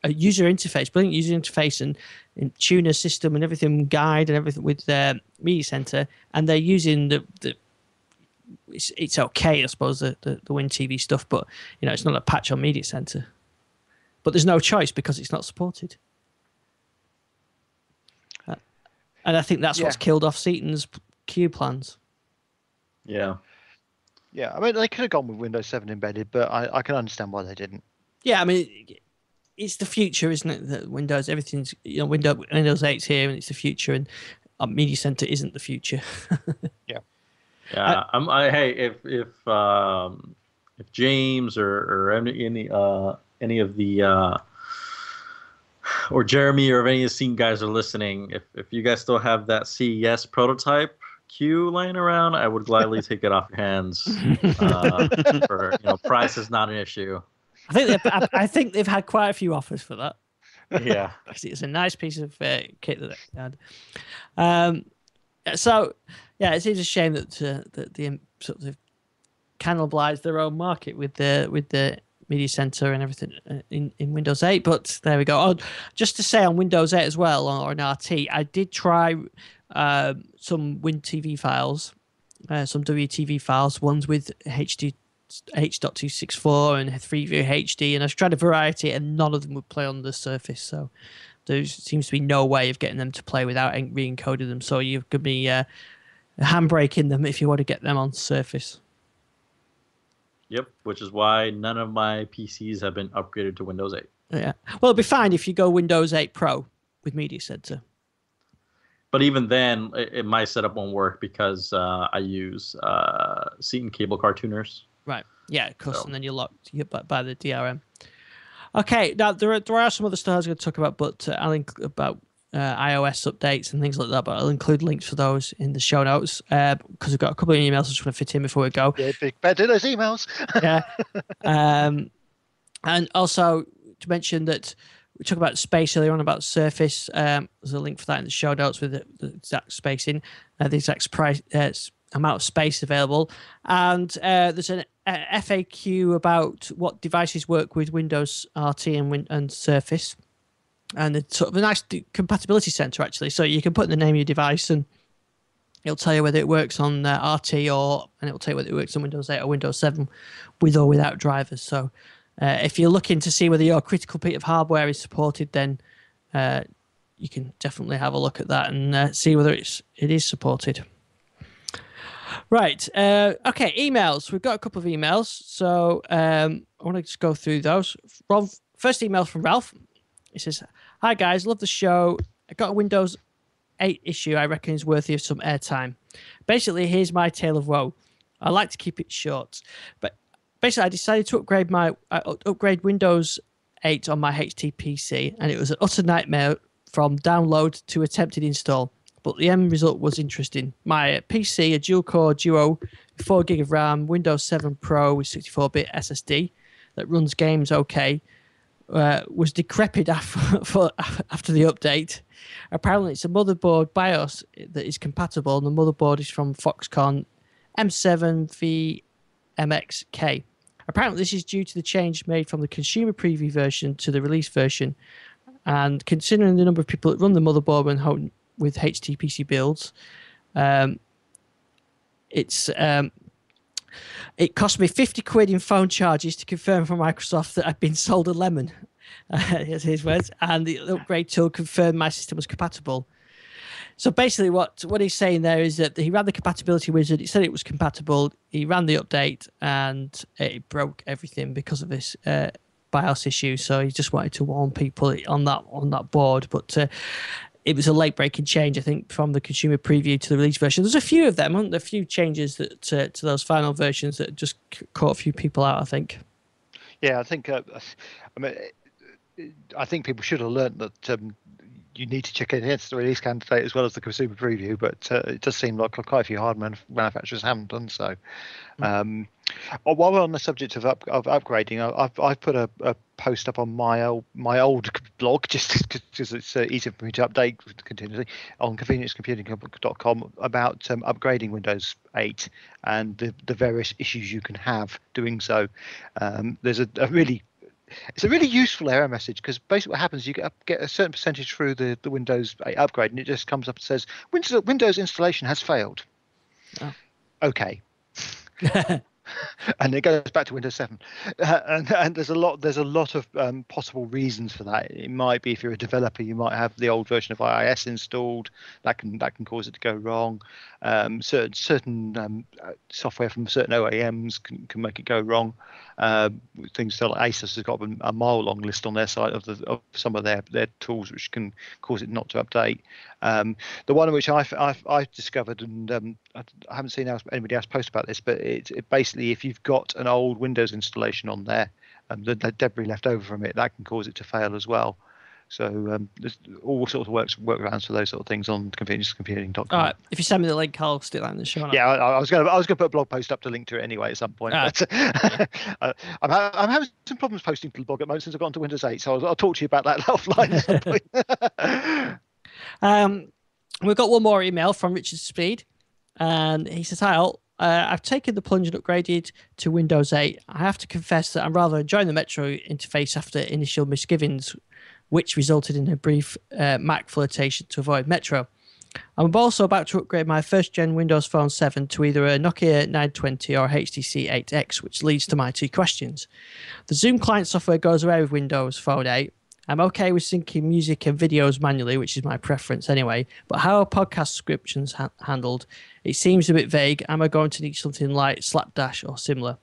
a user interface, brilliant user interface and tuner system and everything, guide and everything with their Media Center, and they're using the it's okay, I suppose, the WinTV stuff, but it's not a patch on Media Center. But there's no choice because it's not supported. And I think that's what's killed off Seaton's Q plans. Yeah. Yeah, I mean, they could have gone with Windows 7 embedded, but I can understand why they didn't. Yeah, I mean, it's the future, isn't it? That Windows, everything's, Windows 8's here and it's the future, and Media Center isn't the future. Yeah. Yeah, hey, if James or any of the or Jeremy or any of the Seaton guys are listening, if you guys still have that CES prototype Q laying around, I would gladly take it off your hands. For price is not an issue. I think they've had quite a few offers for that. Yeah, it's a nice piece of kit that they had. So yeah, it seems a shame that the sort of cannibalized their own market with the Media Center and everything in Windows 8, but there we go. Oh, just to say on Windows 8 as well, or an RT, I did try some WinTV files, some WTV files, ones with H.264 and 3View HD, and I've tried a variety, and none of them would play on the Surface. So there seems to be no way of getting them to play without re-encoding them. So you could be handbraking them if you want to get them on Surface. Yep, which is why none of my PCs have been upgraded to Windows 8. Yeah, well, it'll be fine if you go Windows 8 Pro with Media Center. But even then, my setup won't work because I use Seaton cable car tuners. Right. Yeah, of course. So. And then you're locked by the DRM. Okay. Now there are some other stuff I was going to talk about, but I'll include about iOS updates and things like that. But I'll include links for those in the show notes because we've got a couple of emails I just want to fit in before we go. Yeah, big better those emails. Yeah. And also to mention that we talked about space earlier on about Surface. There's a link for that in the show notes with the exact spacing, the exact price. Amount of space available, and there's an FAQ about what devices work with Windows RT and Surface, and it's sort of a nice compatibility center actually. So you can put in the name of your device, and it'll tell you whether it works on RT and it'll tell you whether it works on Windows 8 or Windows 7, with or without drivers. So if you're looking to see whether your critical piece of hardware is supported, then you can definitely have a look at that and see whether it is supported. Right. Okay. Emails. We've got a couple of emails, so I want to just go through those. First email from Ralph. He says, "Hi guys, love the show. I got a Windows 8 issue I reckon is worthy of some airtime. Basically, here's my tale of woe. I like to keep it short, but basically, I decided to upgrade Windows 8 on my HTPC, and it was an utter nightmare from download to attempted install. But the end result was interesting. My PC, a dual-core Duo, 4 gig of RAM, Windows 7 Pro with 64-bit SSD that runs games okay, was decrepit after the update. Apparently, it's a motherboard BIOS that is compatible, and the motherboard is from Foxconn M7VMXK. Apparently, this is due to the change made from the consumer preview version to the release version. And considering the number of people that run the motherboard when with HTPC builds, it cost me 50 quid in phone charges to confirm from Microsoft that I'd been sold a lemon. Here's his words. And the upgrade tool confirmed my system was compatible. So basically what he's saying there is that he ran the compatibility wizard. It said it was compatible. He ran the update and it broke everything because of this BIOS issue. So he just wanted to warn people on that board. But it was a late-breaking change, I think, from the consumer preview to the release version. There's a few of them, aren't there? A few changes that to those final versions that just caught a few people out, I think. Yeah, I think. I think people should have learned that you need to check it against the release candidate as well as the consumer preview, but it does seem like quite a few hardware manufacturers haven't done so. While we're on the subject of upgrading, I've put a post up on my old blog just because it's easier for me to update continuously on convenience.computing.com about upgrading Windows 8 and the various issues you can have doing so. There's it's a really useful error message because basically what happens is you get a certain percentage through the Windows 8 upgrade and it just comes up and says Windows installation has failed. Oh. Okay. And it goes back to Windows 7, and there's a lot of possible reasons for that. It might be if you're a developer, you might have the old version of IIS installed. That can cause it to go wrong. Certain software from certain OEMs can make it go wrong. Things like Asus has got a mile long list on their site of some of their tools which can cause it not to update. The one which I've discovered, and I haven't seen anybody else post about this, but it basically, if you've got an old Windows installation on there, the debris left over from it, that can cause it to fail as well. So there's all sorts of workarounds for those sort of things on convenience.computing.com. All right, if you send me the link, I'll stick that in the show notes. Yeah, I was going to put a blog post up to link to it anyway at some point. But, I'm having some problems posting to the blog at the moment since I've gone to Windows 8, so I'll talk to you about that offline at some point. We've got one more email from Richard Speed, and he says, "Hi all. I've taken the plunge and upgraded to Windows 8. I have to confess that I'm rather enjoying the Metro interface after initial misgivings, which resulted in a brief Mac flirtation to avoid Metro. I'm also about to upgrade my first-gen Windows Phone 7 to either a Nokia 920 or a HTC 8X, which leads to my two questions. The Zoom client software goes away with Windows Phone 8. I'm okay with syncing music and videos manually, which is my preference anyway, but how are podcast subscriptions handled? It seems a bit vague. Am I going to need something like Slapdash or similar?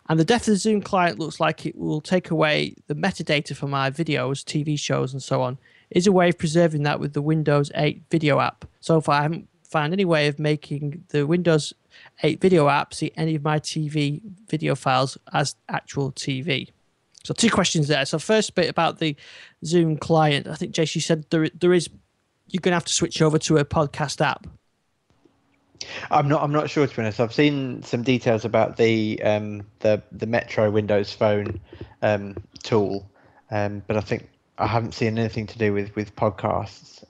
And the death of the Zoom client looks like it will take away the metadata from my videos, TV shows, and so on. Is a way of preserving that with the Windows 8 video app? So far, I haven't found any way of making the Windows 8 video app see any of my TV video files as actual TV. So two questions there. So first bit about the Zoom client. I think, Jace, you said there is, you're going to have to switch over to a podcast app. I'm not sure, to be honest. I've seen some details about the Metro Windows Phone tool, but I think I haven't seen anything to do with podcasts.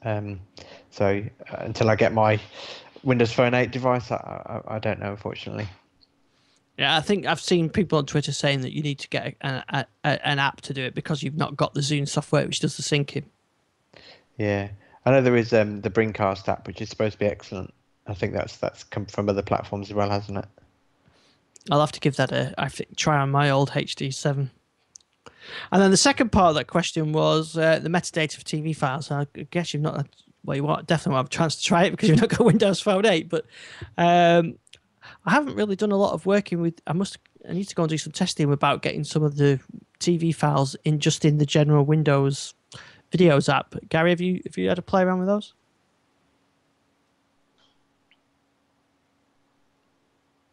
So until I get my Windows Phone 8 device, I don't know, unfortunately. Yeah, I think I've seen people on Twitter saying that you need to get an app to do it because you've not got the Zoom software which does the syncing. Yeah, I know there is the Brincast app, which is supposed to be excellent. I think that's come from other platforms as well, hasn't it? I'll have to give that a try on my old HD7. And then the second part of that question was the metadata for TV files. I guess you've not, well, you definitely won't have a chance to try it because you've not got Windows Phone 8. But I haven't really done a lot of working with. I need to go and do some testing about getting some of the TV files in the general Windows Videos app. Gary, have you had a play around with those?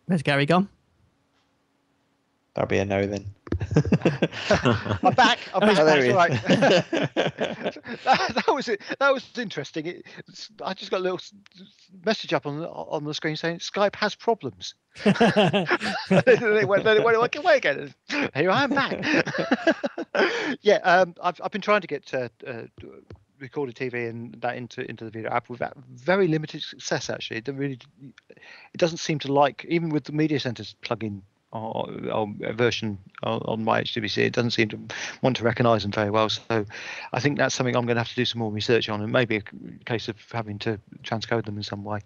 Where's Gary gone? That'll be a no then. I'm back. Oh, there he is. Right. that was interesting. I just got a little message up on the screen saying Skype has problems. It went away again. Here I am back. Yeah, I've been trying to get recorded TV and that into the video app with very limited success. Actually, it doesn't seem to like, even with the Media Center's plugin or version on my HTBC, it doesn't seem to want to recognize them very well. So I think that's something I'm going to have to do some more research on, and maybe a case of having to transcode them in some way.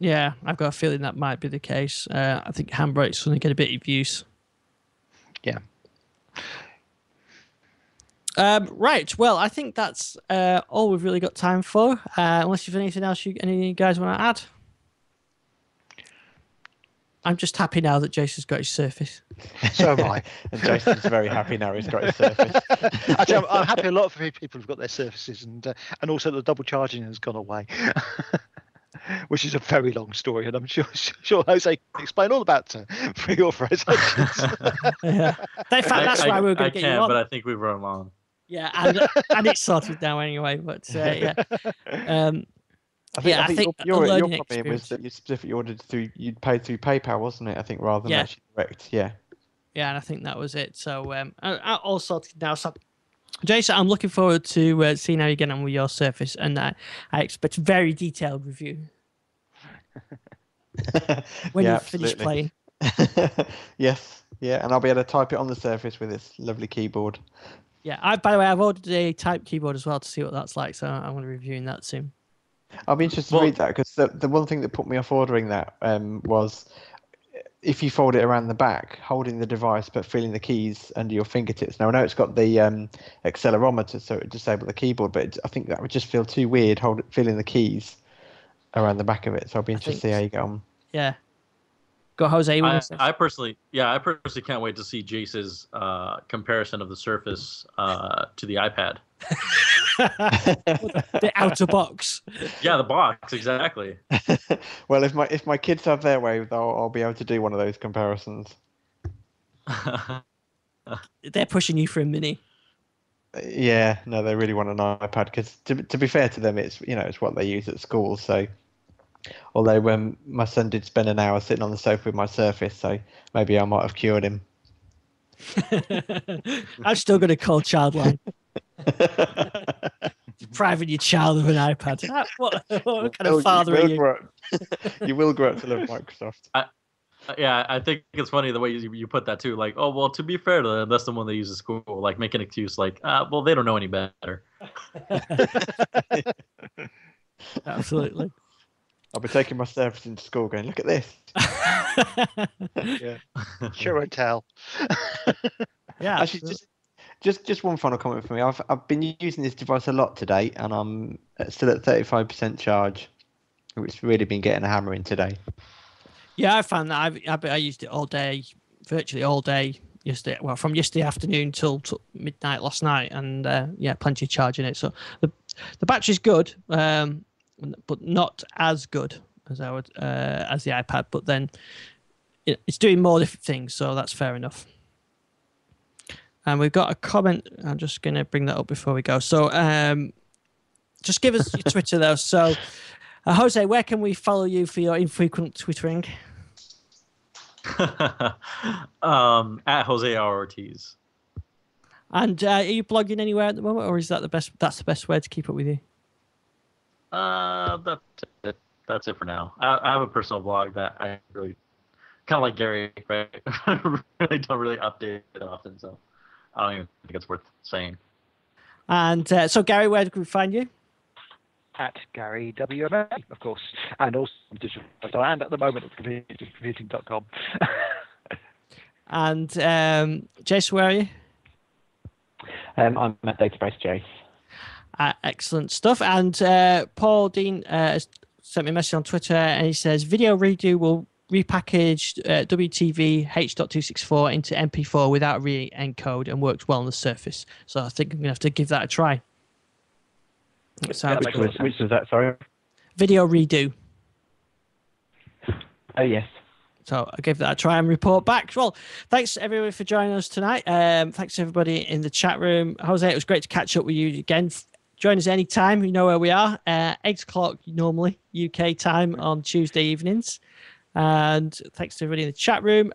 Yeah, I've got a feeling that might be the case. I think Handbrake's going to get a bit of use. Yeah. Right. Well, I think that's all we've really got time for. Unless you've anything else any of you guys want to add. I'm just happy now that Jason's got his Surface. So am I. And Jason's very happy now he's got his Surface. Actually, I'm happy a lot for people who've got their Surfaces, and also the double charging has gone away, which is a very long story, and I'm sure Jose can explain all about pre-authorizations. Yeah. In fact, that's why we were going to get you on. But I think we run long. Yeah, and it's sorted now anyway. But yeah, I think a your learning problem was experience. that you specifically ordered you'd paid through PayPal, wasn't it? I think rather than Yeah. actually direct. Yeah. Yeah, and I think that was it. So all sorted now. So, Jason, I'm looking forward to seeing how you get on with your Surface, and I expect a very detailed review when Yeah, you finish absolutely. playing. Yes. Yeah, and I'll be able to type it on the Surface with this lovely keyboard. Yeah, by the way, I've ordered a type keyboard as well to see what that's like. So I'm going to be reviewing that soon. I'll be interested to read that because the one thing that put me off ordering that was if you fold it around the back, holding the device but feeling the keys under your fingertips. Now I know it's got the accelerometer, so it would disable the keyboard, but I think that would just feel too weird feeling the keys around the back of it. So I'll be interested to see how you get on. Yeah. Go, Jose. I personally can't wait to see Jace's comparison of the Surface to the iPad. The outer box. Yeah, the box, exactly. Well, if my kids have their way, I'll be able to do one of those comparisons. They're pushing you for a mini. Yeah, no, they really want an iPad because to be fair to them, it's what they use at school. So, although when my son did spend an hour sitting on the sofa with my Surface, so maybe I might have cured him. I'm still going to call Childline. Depriving your child of an iPad. What kind of father are you? You will grow up to love Microsoft. I think it's funny the way you put that too. Like, oh, well, to be fair to them, that's the one they use at school. Like, make an excuse like, well, they don't know any better. Absolutely. I'll be taking my Surface into school going, look at this. Yeah. Show and tell. Yeah. Actually, just one final comment for me. I've been using this device a lot today, and I'm still at 35% charge, which has really been getting a hammer in today. Yeah, I found that I used it all day, virtually all day yesterday. Well, from yesterday afternoon till midnight last night, and plenty of charge in it. So the battery's good, but not as good as as the iPad. But then it's doing more different things, so that's fair enough. And we've got a comment. I'm just going to bring that up before we go. So just give us your Twitter, though. So, Jose, where can we follow you for your infrequent twittering? At Jose R. Ortiz. And are you blogging anywhere at the moment, or is that that's the best way to keep up with you? That's it. That's it for now. I have a personal blog that I really kind of like Gary, right? really don't really update it often, so I don't even think it's worth saying. And so, Gary, where can we find you? At Gary WMA, of course, and also digital. And at the moment, it's computing.com. And Jace, where are you? I'm at Database Jace. Excellent stuff. And Paul Dean has sent me a message on Twitter, and he says Video Redo will repackage WTV H.264 into MP4 without re-encode and works well on the Surface. So I think I'm going to have to give that a try. Which was that, sorry? Video Redo. Oh, yes. So I gave that a try and report back. Well, thanks everybody for joining us tonight. Thanks everybody in the chat room. Jose, it was great to catch up with you again. Join us anytime. You know where we are. 8 o'clock normally, UK time on Tuesday evenings. And thanks to everybody in the chat room.